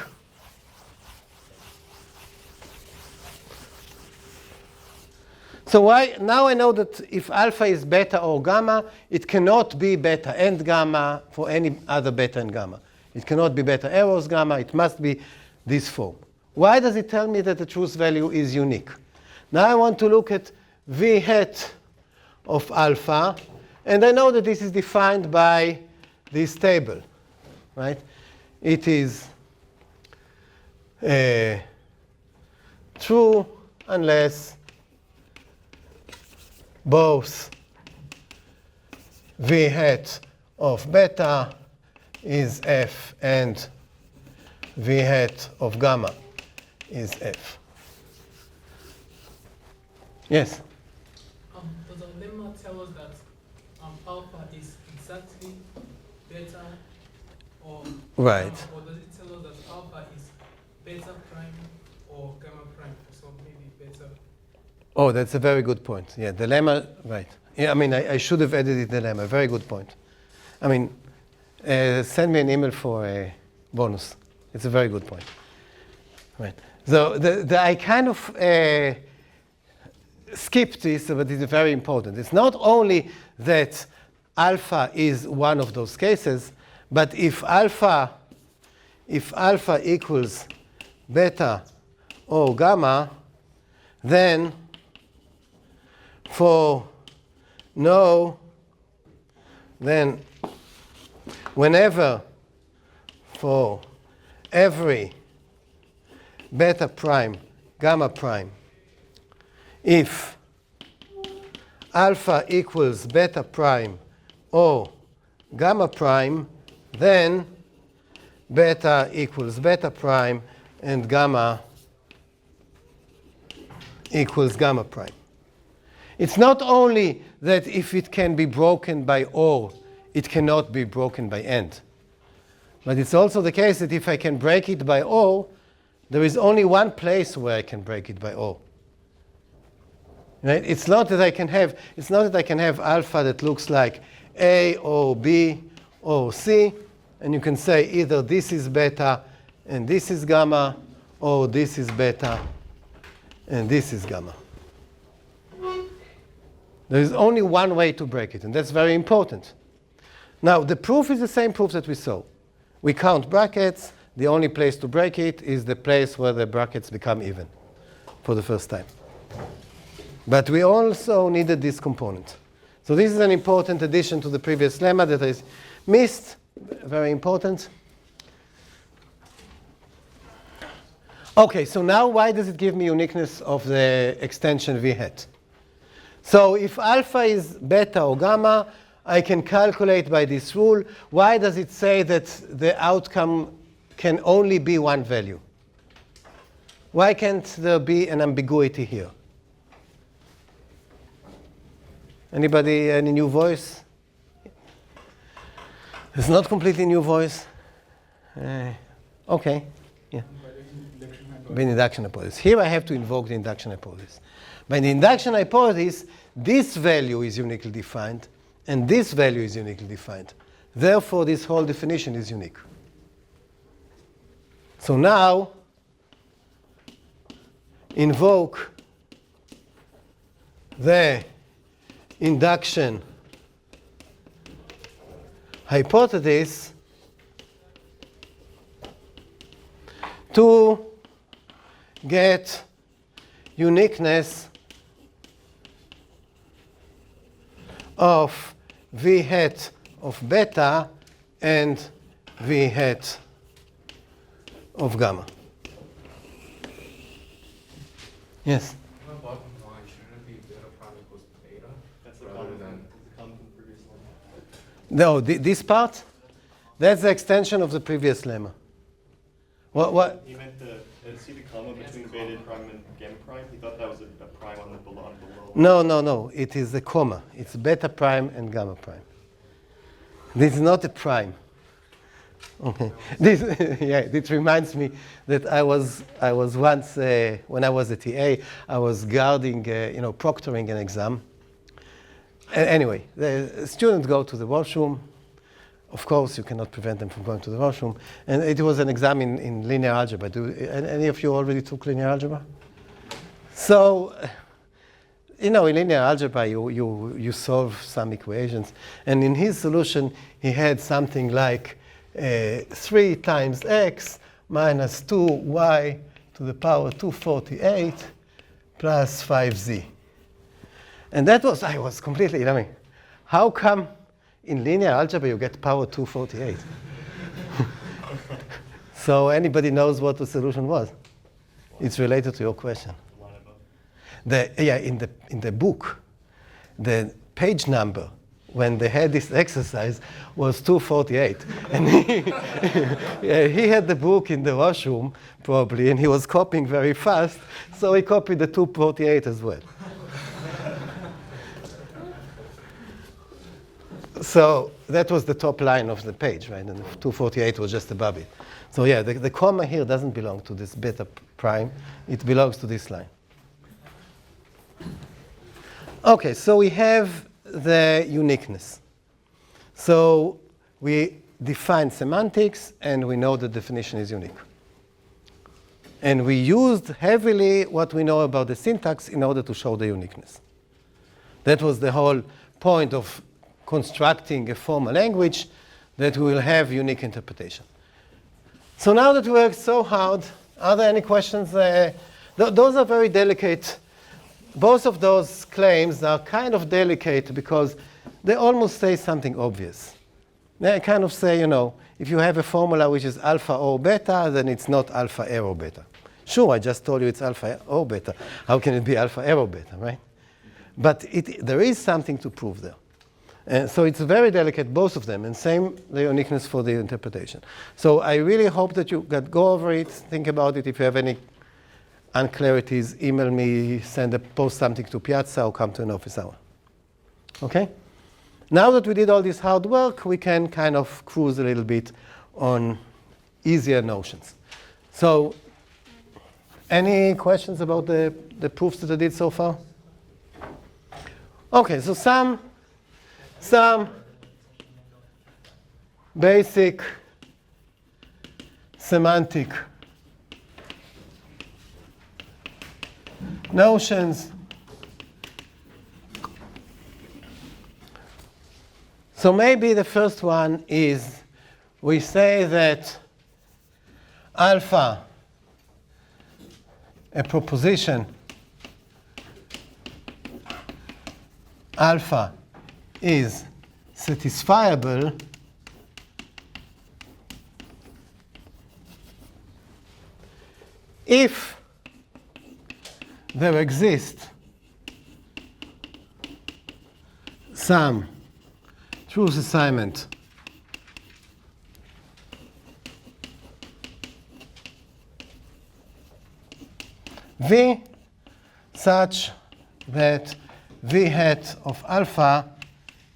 [SPEAKER 1] So now I know that if alpha is beta or gamma, it cannot be beta and gamma for any other beta and gamma. It cannot be beta arrows gamma. It must be this form. Why does it tell me that the truth value is unique? Now I want to look at v hat of alpha, and I know that this is defined by this table, right? It is true unless both v hat of beta is f and v hat of gamma is f. Yes?
[SPEAKER 10] Does the lemma tell us that alpha is exactly beta or
[SPEAKER 1] Right.
[SPEAKER 10] gamma, or does it tell us that alpha is beta prime or gamma prime? So maybe beta.
[SPEAKER 1] Oh, that's a very good point. Yeah, the lemma, right. Yeah, I mean, I should have edited the lemma. Very good point. I mean, send me an email for a bonus. It's a very good point. Right. So I kind of skipped this, but it's very important. It's not only that alpha is one of those cases, but if alpha equals beta or gamma, then whenever for every beta prime, gamma prime, if alpha equals beta prime or gamma prime, then beta equals beta prime and gamma equals gamma prime. It's not only that if it can be broken by or, it cannot be broken by and. But it's also the case that if I can break it by or, there is only one place where I can break it by or. Right? It's not that I can have alpha that looks like A or B or C, and you can say either this is beta and this is gamma, or this is beta and this is gamma. There is only one way to break it, and that's very important. Now, the proof is the same proof that we saw. We count brackets. The only place to break it is the place where the brackets become even for the first time. But we also needed this component. So this is an important addition to the previous lemma that I missed. Very important. OK, so now why does it give me uniqueness of the extension v hat? So if alpha is beta or gamma, I can calculate by this rule. Why does it say that the outcome can only be one value? Why can't there be an ambiguity here? Anybody, any new voice? It's not completely new voice. OK, yeah. By the induction hypothesis. Here I have to invoke the induction hypothesis. By the induction hypothesis, this value is uniquely defined, and this value is uniquely defined. Therefore, this whole definition is unique. So now, invoke the induction hypothesis to get uniqueness of v hat of beta and v hat of gamma. Yes?
[SPEAKER 6] On the bottom line, shouldn't it be beta prime equals beta?
[SPEAKER 9] That's the
[SPEAKER 6] rather
[SPEAKER 9] common
[SPEAKER 6] than
[SPEAKER 9] from the previous lemma.
[SPEAKER 1] No, this part, that's the extension of the previous lemma. What?
[SPEAKER 9] He meant see the comma between beta prime and gamma prime? He thought that was a prime on the below.
[SPEAKER 1] No. It is a comma. It's beta prime and gamma prime. This is not a prime. Okay. This reminds me that I was once when I was a TA, I was guarding, proctoring an exam. Anyway, the students go to the washroom. Of course, you cannot prevent them from going to the washroom. And it was an exam in linear algebra. Any of you already took linear algebra? So, in linear algebra, you solve some equations. And in his solution, he had something like 3 times x minus 2y to the power 248 plus 5z. And that was, I was completely, I mean, how come in linear algebra you get power 248? So anybody knows what the solution was? It's related to your question. In the book, the page number when they had this exercise was 248. And he had the book in the washroom, probably, and he was copying very fast, so he copied the 248 as well. So that was the top line of the page, right? And the 248 was just above it. So yeah, the comma here doesn't belong to this beta prime. It belongs to this line. OK, so we have the uniqueness. So we define semantics, and we know the definition is unique. And we used heavily what we know about the syntax in order to show the uniqueness. That was the whole point of constructing a formal language, that we will have unique interpretation. So now that we worked so hard, are there any questions? Those are very delicate. Both of those claims are kind of delicate because they almost say something obvious. They kind of say, you know, if you have a formula which is alpha or beta, then it's not alpha arrow beta. Sure, I just told you it's alpha or beta. How can it be alpha arrow beta, right? But there is something to prove there. And so it's very delicate, both of them, and same the uniqueness for the interpretation. So I really hope that you go over it, think about it. If you have any unclarities, email me, post something to Piazza, or come to an office hour. OK? Now that we did all this hard work, we can kind of cruise a little bit on easier notions. So any questions about the proofs that I did so far? OK, so some basic semantic notions. So maybe the first one is we say that alpha, a proposition, alpha is satisfiable if there exists some truth assignment V such that V hat of alpha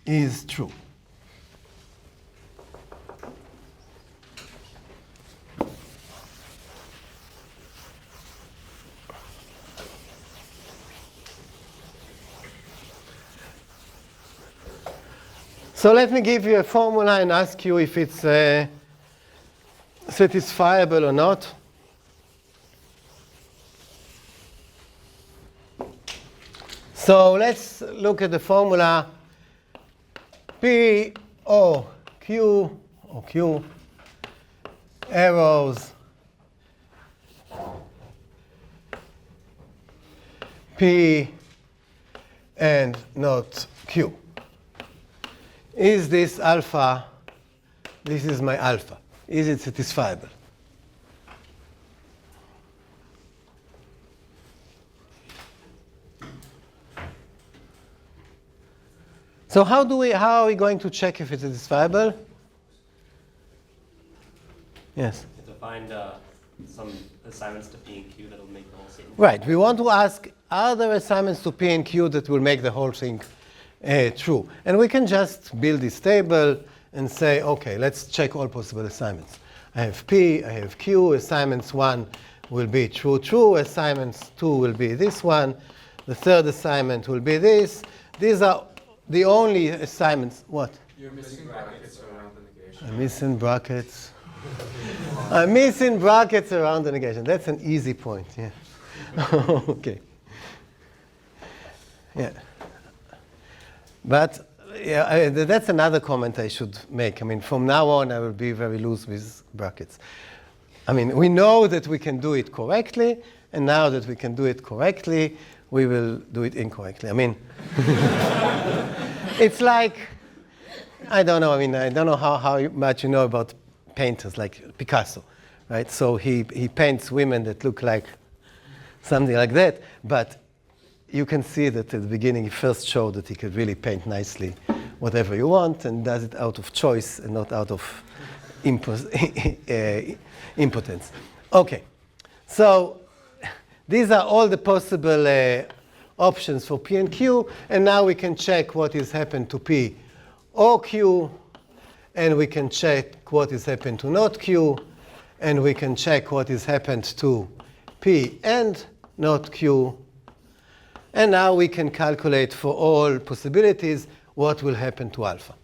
[SPEAKER 1] is true. So let me give you a formula and ask you if it's satisfiable or not. So let's look at the formula P O Q or Q arrows P and not Q. Is this alpha? This is my alpha. Is it satisfiable? So how are we going to check if it's satisfiable? Yes.
[SPEAKER 9] To find some assignments to P and Q that will make the whole statement.
[SPEAKER 1] Right. We want to ask, are there assignments to P and Q that will make the whole thing true? And we can just build this table and say, OK, let's check all possible assignments. I have P, I have Q. Assignments 1 will be true, true. Assignments 2 will be this one. The third assignment will be this. These are the only assignments. What?
[SPEAKER 6] You're missing brackets around the negation.
[SPEAKER 1] I'm missing brackets. I'm missing brackets around the negation. That's an easy point. Yeah. OK. Yeah. But yeah, that's another comment I should make. I mean, from now on, I will be very loose with brackets. I mean, we know that we can do it correctly, and now that we can do it correctly, we will do it incorrectly. I mean, it's like, I don't know, I mean, I don't know how much you know about painters like Picasso, right? So he paints women that look like something like that, but you can see that at the beginning he first showed that he could really paint nicely whatever you want, and does it out of choice and not out of impotence. Okay, so these are all the possible options for P and Q, and now we can check what has happened to P or Q, and we can check what has happened to not Q, and we can check what has happened to P and not Q. And now we can calculate for all possibilities what will happen to alpha.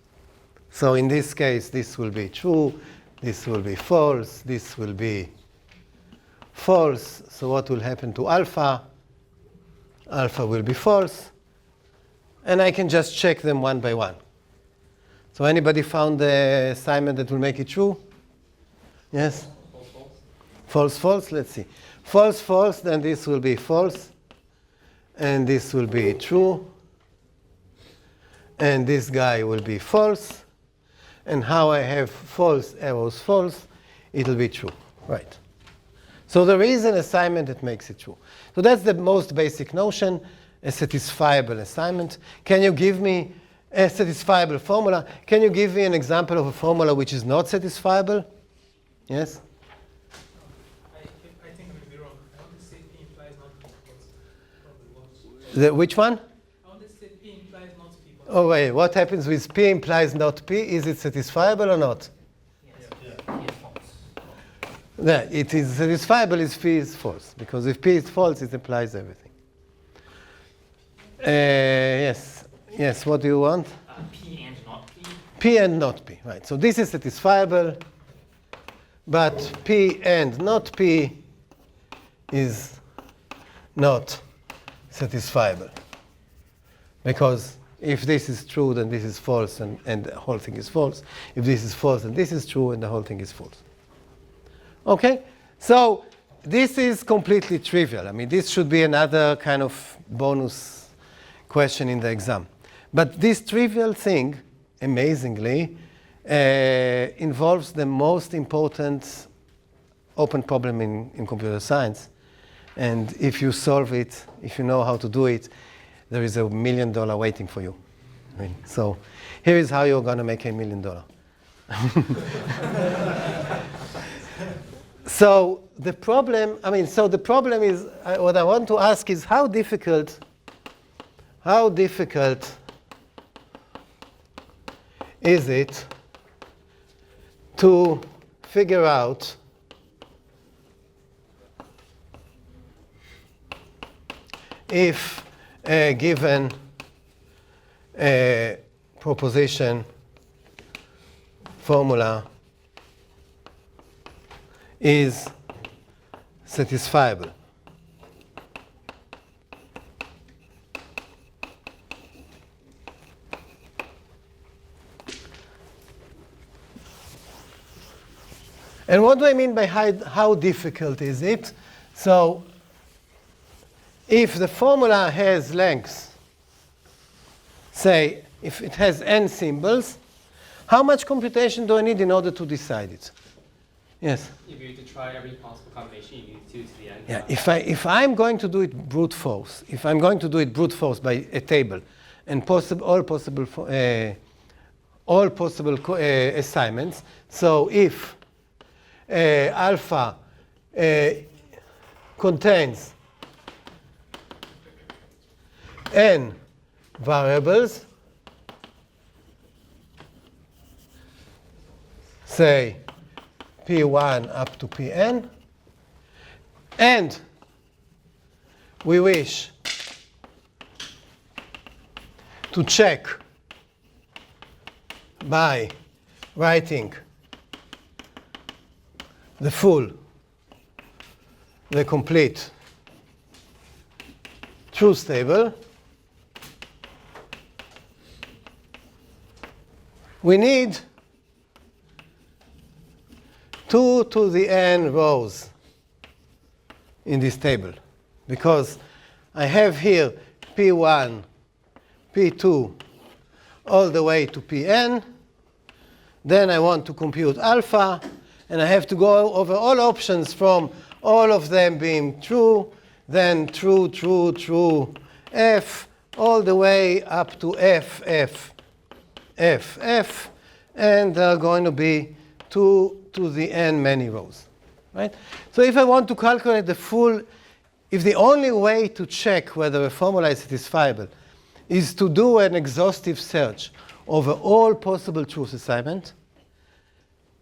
[SPEAKER 1] So in this case, this will be true, this will be false, this will be false. So what will happen to alpha? Alpha will be false. And I can just check them one by one. So anybody found the assignment that will make it true? Yes? False, false. Let's see. False, false, then this will be false. And this will be true. And this guy will be false. And how I have false arrows false, it'll be true. Right. So there is an assignment that makes it true. So that's the most basic notion, a satisfiable assignment. Can you give me a satisfiable formula? Can you give me an example of a formula which is not satisfiable? Yes?
[SPEAKER 10] I think I may be wrong. I want to say P implies not P, but probably won't.
[SPEAKER 1] Which one?
[SPEAKER 10] I want to say P implies not P, but
[SPEAKER 1] Oh, wait. What happens with P implies not P? Is it satisfiable or not? Yeah, it is satisfiable if P is false. Because if P is false, it implies everything. Yes. Yes, what do you want?
[SPEAKER 2] P and not P.
[SPEAKER 1] P and not P. Right. So this is satisfiable. But P and not P is not satisfiable. Because if this is true, then this is false, and the whole thing is false. If this is false, then this is true, and the whole thing is false. Okay? So this is completely trivial. I mean, this should be another kind of bonus question in the exam. But this trivial thing, amazingly, involves the most important open problem in computer science. And if you solve it, if you know how to do it, there is $1 million waiting for you. I mean, so here is how you're going to make $1 million. So the problem, the problem is, what I want to ask is how difficult is it to figure out if a given proposition formula is satisfiable. And what do I mean by how difficult is it? So if the formula has length, say if it has n symbols, how much computation do I need in order to decide it? Yes?
[SPEAKER 7] If you need to try every possible combination, you need 2 to the n.
[SPEAKER 1] Yeah, if I'm going to do it brute force, if I'm going to do it brute force by a table and all possible assignments, so if alpha contains n variables, say P1 up to Pn, and we wish to check by writing the complete truth table, we need 2 to the n rows in this table, because I have here P1, P2, all the way to Pn. Then I want to compute alpha, and I have to go over all options from all of them being true, then true, true, true, f, all the way up to f, f, f, f, and there are going to be 2 to the n many rows, right? So if I want to calculate the full, if the only way to check whether a formula is satisfiable is to do an exhaustive search over all possible truth assignments,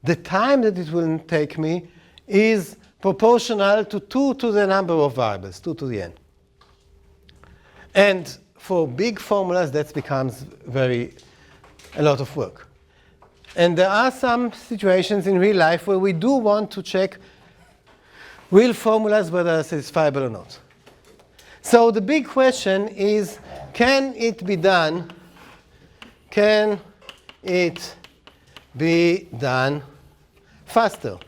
[SPEAKER 1] the time that it will take me is proportional to 2 to the number of variables, 2 to the n. And for big formulas, that becomes a lot of work. And there are some situations in real life where we do want to check real formulas whether they're satisfiable or not. So the big question is, can it be done? Can it be done faster?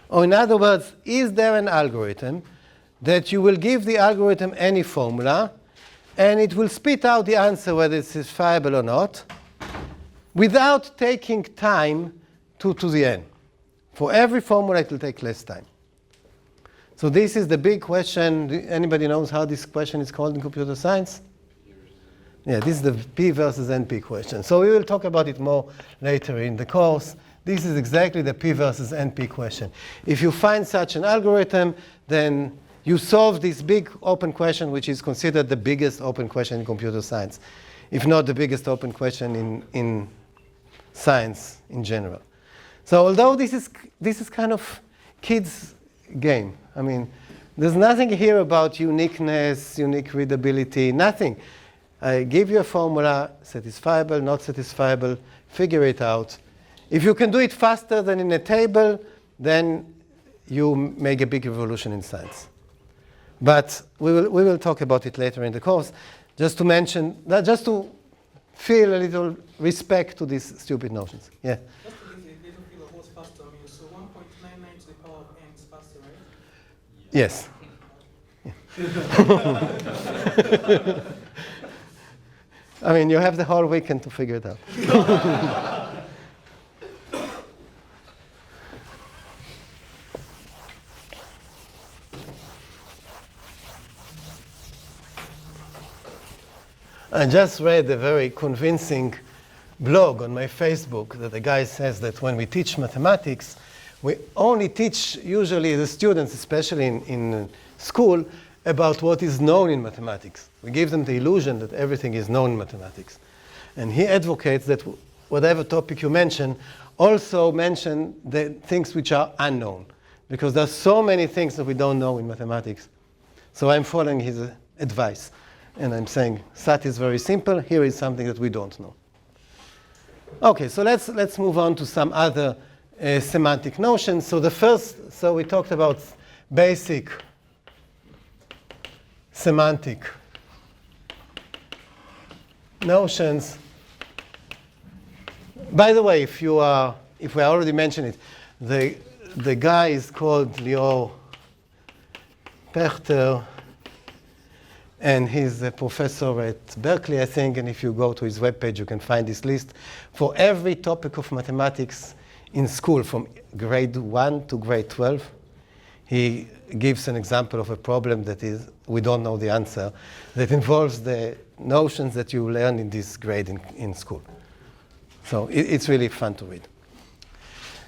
[SPEAKER 1] Or in other words, is there an algorithm that you will give the algorithm any formula, and it will spit out the answer whether it's satisfiable or not, without taking time 2 to the n? For every formula, it will take less time. So this is the big question. Anybody knows how this question is called in computer science? Yeah, this is the P versus NP question. So we will talk about it more later in the course. This is exactly the P versus NP question. If you find such an algorithm, then you solve this big open question, which is considered the biggest open question in computer science, if not the biggest open question in science in general. So although this is kind of kids' game, I mean, there's nothing here about uniqueness, unique readability, nothing. I give you a formula, satisfiable, not satisfiable, figure it out. If you can do it faster than in a table, then you make a big revolution in science. But we will talk about it later in the course. Just to mention, just to feel a little respect to these stupid notions. Yeah?
[SPEAKER 10] Just to give a little feel of what's faster, I mean, so 1.99 to the power of n is faster, right?
[SPEAKER 1] Yes. I mean, you have the whole weekend to figure it out. I just read a very convincing blog on my Facebook that the guy says that when we teach mathematics, we only teach usually the students, especially in school, about what is known in mathematics. We give them the illusion that everything is known in mathematics. And he advocates that whatever topic you mention, also mention the things which are unknown, because there's so many things that we don't know in mathematics. So I'm following his advice. And I'm saying, SAT is very simple. Here is something that we don't know. OK, so let's move on to some other semantic notions. So we talked about basic semantic notions. By the way, if we already mentioned it, the guy is called Lior Pechter, and he's a professor at Berkeley, I think. And if you go to his webpage, you can find this list for every topic of mathematics in school, from grade 1 to grade 12. He gives an example of a problem that is, we don't know the answer, that involves the notions that you learn in this grade in school. So it's really fun to read.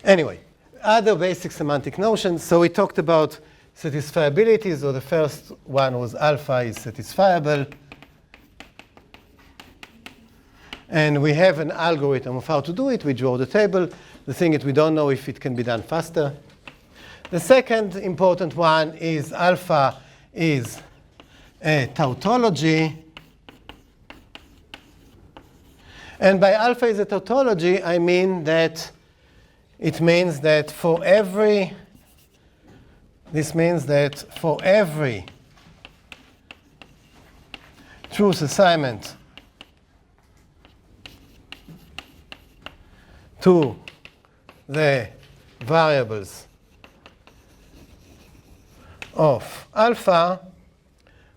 [SPEAKER 1] Anyway, other basic semantic notions. So we talked about satisfiability. So the first one was alpha is satisfiable. And we have an algorithm of how to do it. We draw the table. The thing is, we don't know if it can be done faster. The second important one is alpha is a tautology. And by alpha is a tautology, I mean that it means that for every truth assignment to the variables of alpha,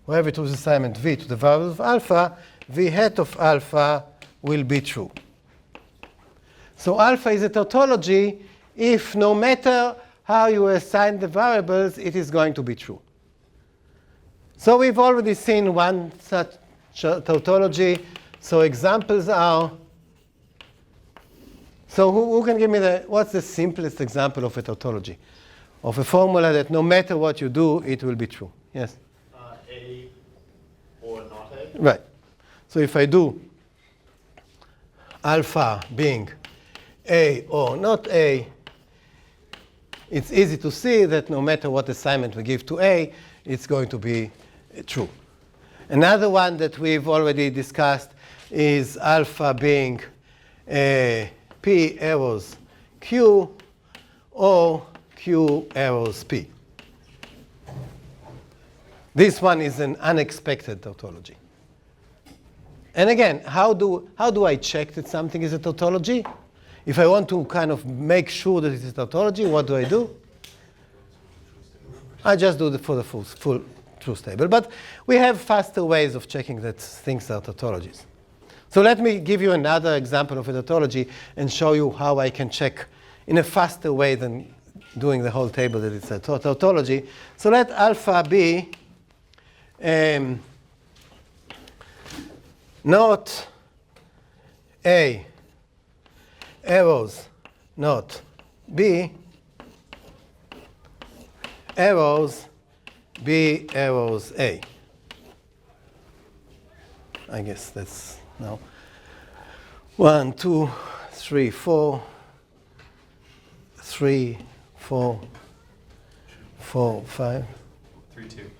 [SPEAKER 1] wherever it was assignment v to the variables of alpha, v hat of alpha will be true. So alpha is a tautology if no matter how you assign the variables, it is going to be true. So we've already seen one such tautology. So examples are, so who can give me what's the simplest example of a tautology? Of a formula that no matter what you do, it will be true. Yes?
[SPEAKER 4] A or not A?
[SPEAKER 1] Right. So if I do alpha being A or not A, it's easy to see that no matter what assignment we give to A, it's going to be true. Another one that we've already discussed is alpha being P arrows Q or Q arrows P. This one is an unexpected tautology. And again, how do I check that something is a tautology? If I want to kind of make sure that it's a tautology, what do? I just do it for the full truth table. But we have faster ways of checking that things are tautologies. So let me give you another example of a tautology and show you how I can check in a faster way than doing the whole table that it's a tautology. So let alpha be not A arrows not B arrows B arrows A. I guess that's now 1, 2, 3, 4, 3, 4, 4, 5.
[SPEAKER 8] 3, 2.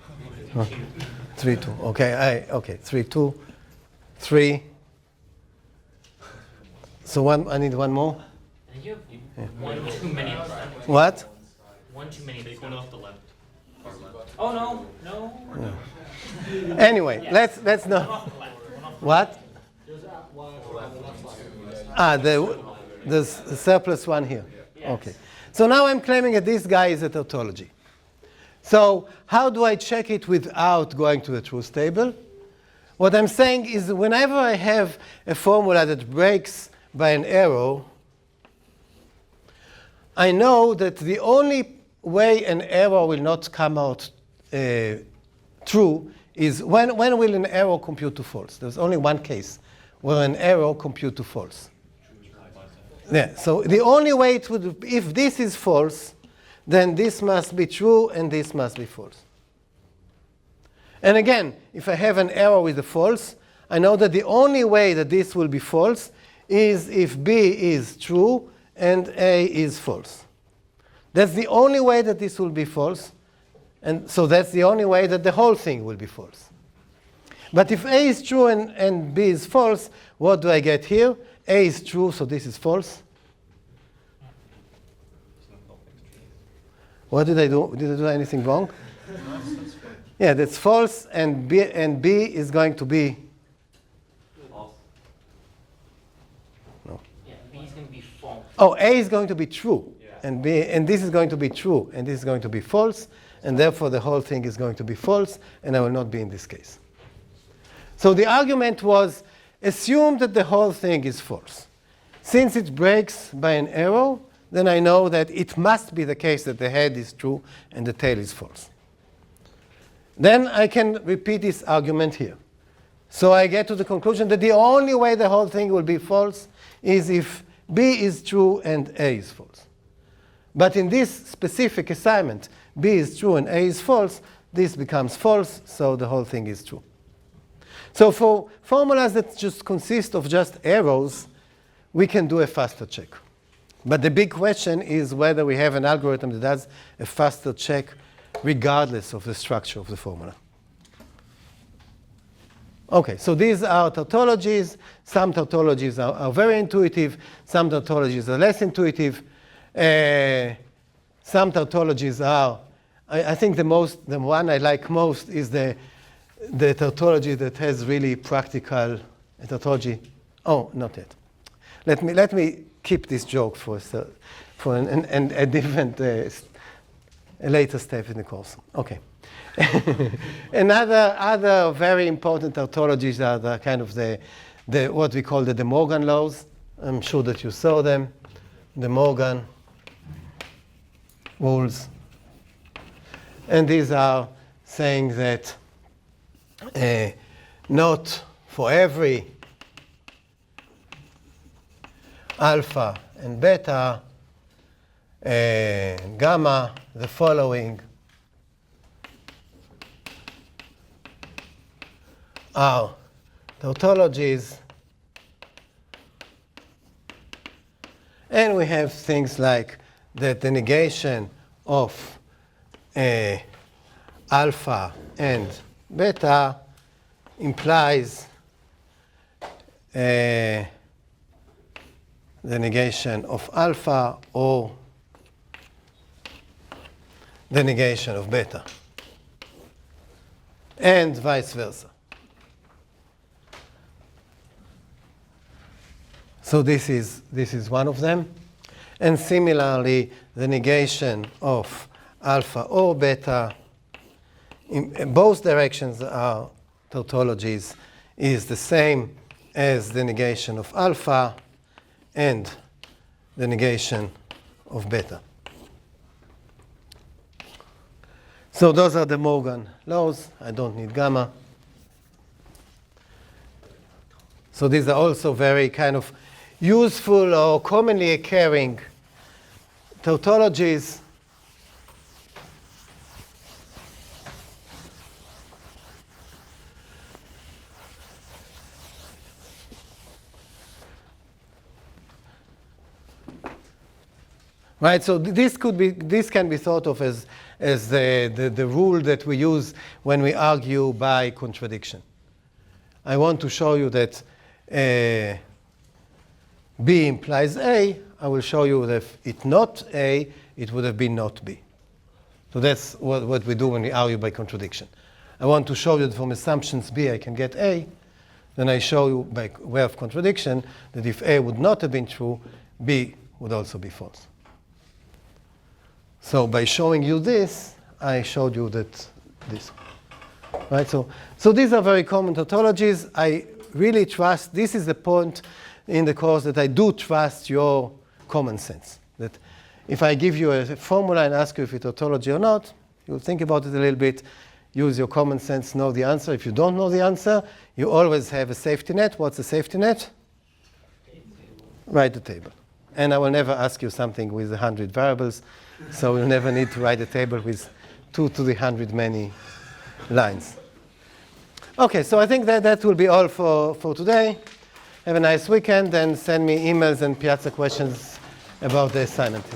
[SPEAKER 1] 3, 2. Okay, okay. 3, 2, 3. So I need one more.
[SPEAKER 2] You have one too many.
[SPEAKER 1] What?
[SPEAKER 2] One too many.
[SPEAKER 8] Take one off the left. Far left.
[SPEAKER 2] Oh no.
[SPEAKER 1] Anyway,
[SPEAKER 2] Yes.
[SPEAKER 1] let's not.
[SPEAKER 2] One off the left.
[SPEAKER 1] What? The surplus one here.
[SPEAKER 2] Yes.
[SPEAKER 1] Okay. So now I'm claiming that this guy is a tautology. So how do I check it without going to the truth table? What I'm saying is whenever I have a formula that breaks by an arrow, I know that the only way an arrow will not come out true is when will an arrow compute to false. There's only one case where an arrow compute to false. Yeah, so the only way it would, if this is false, then this must be true and this must be false. And again, if I have an arrow with a false, I know that the only way that this will be false is if B is true and A is false. That's the only way that this will be false. And so that's the only way that the whole thing will be false. But if A is true and B is false, what do I get here? A is true, so this is false. What did I do? Did I do anything wrong? Yeah, that's false, and B is going to be
[SPEAKER 9] False.
[SPEAKER 1] no.
[SPEAKER 2] Yeah, B is going to be false.
[SPEAKER 1] Oh, A is going to be true,
[SPEAKER 9] Yeah.
[SPEAKER 1] and this is going to be true, and this is going to be false, and therefore the whole thing is going to be false, and I will not be in this case. So the argument was assume that the whole thing is false. Since it breaks by an arrow, then I know that it must be the case that the head is true and the tail is false. Then I can repeat this argument here. So I get to the conclusion that the only way the whole thing will be false is if B is true and A is false. But in this specific assignment, B is true and A is false, this becomes false, so the whole thing is true. So for formulas that just consist of just arrows, we can do a faster check. But the big question is whether we have an algorithm that does a faster check regardless of the structure of the formula. Okay, so these are tautologies. Some tautologies are very intuitive. Some tautologies are less intuitive. Some tautologies are, I think the one I like most is the tautology that has really practical tautology. Oh, not yet. Let me keep this joke for for a different, a later step in the course. Okay. Other very important tautologies are the kind of the what we call the De Morgan laws. I'm sure that you saw them. De Morgan rules. And these are saying that not for every alpha and beta and gamma, the following are tautologies. And we have things like that the negation of alpha and beta implies the negation of alpha or the negation of beta, and vice versa. So this is one of them. And similarly, the negation of alpha or beta in both directions are tautologies is the same as the negation of alpha and the negation of beta. So those are the Morgan laws. I don't need gamma. So these are also very kind of useful or commonly occurring tautologies. Right, so this can be thought of as the rule that we use when we argue by contradiction. I want to show you that B implies A. I will show you that if it's not A, it would have been not B. So that's what we do when we argue by contradiction. I want to show you that from assumptions B I can get A. Then I show you by way of contradiction that if A would not have been true, B would also be false. So by showing you this, I showed you that this. Right? So these are very common tautologies. I really trust, this is the point in the course that I do trust your common sense. That if I give you a formula and ask you if it's tautology or not, you'll think about it a little bit, use your common sense, know the answer. If you don't know the answer, you always have a safety net. What's a safety net? Write the table. And I will never ask you something with 100 variables, so you'll never need to write a table with 2 to the 100 many lines. Okay, so I think that will be all for today. Have a nice weekend, and send me emails and Piazza questions about the assignment.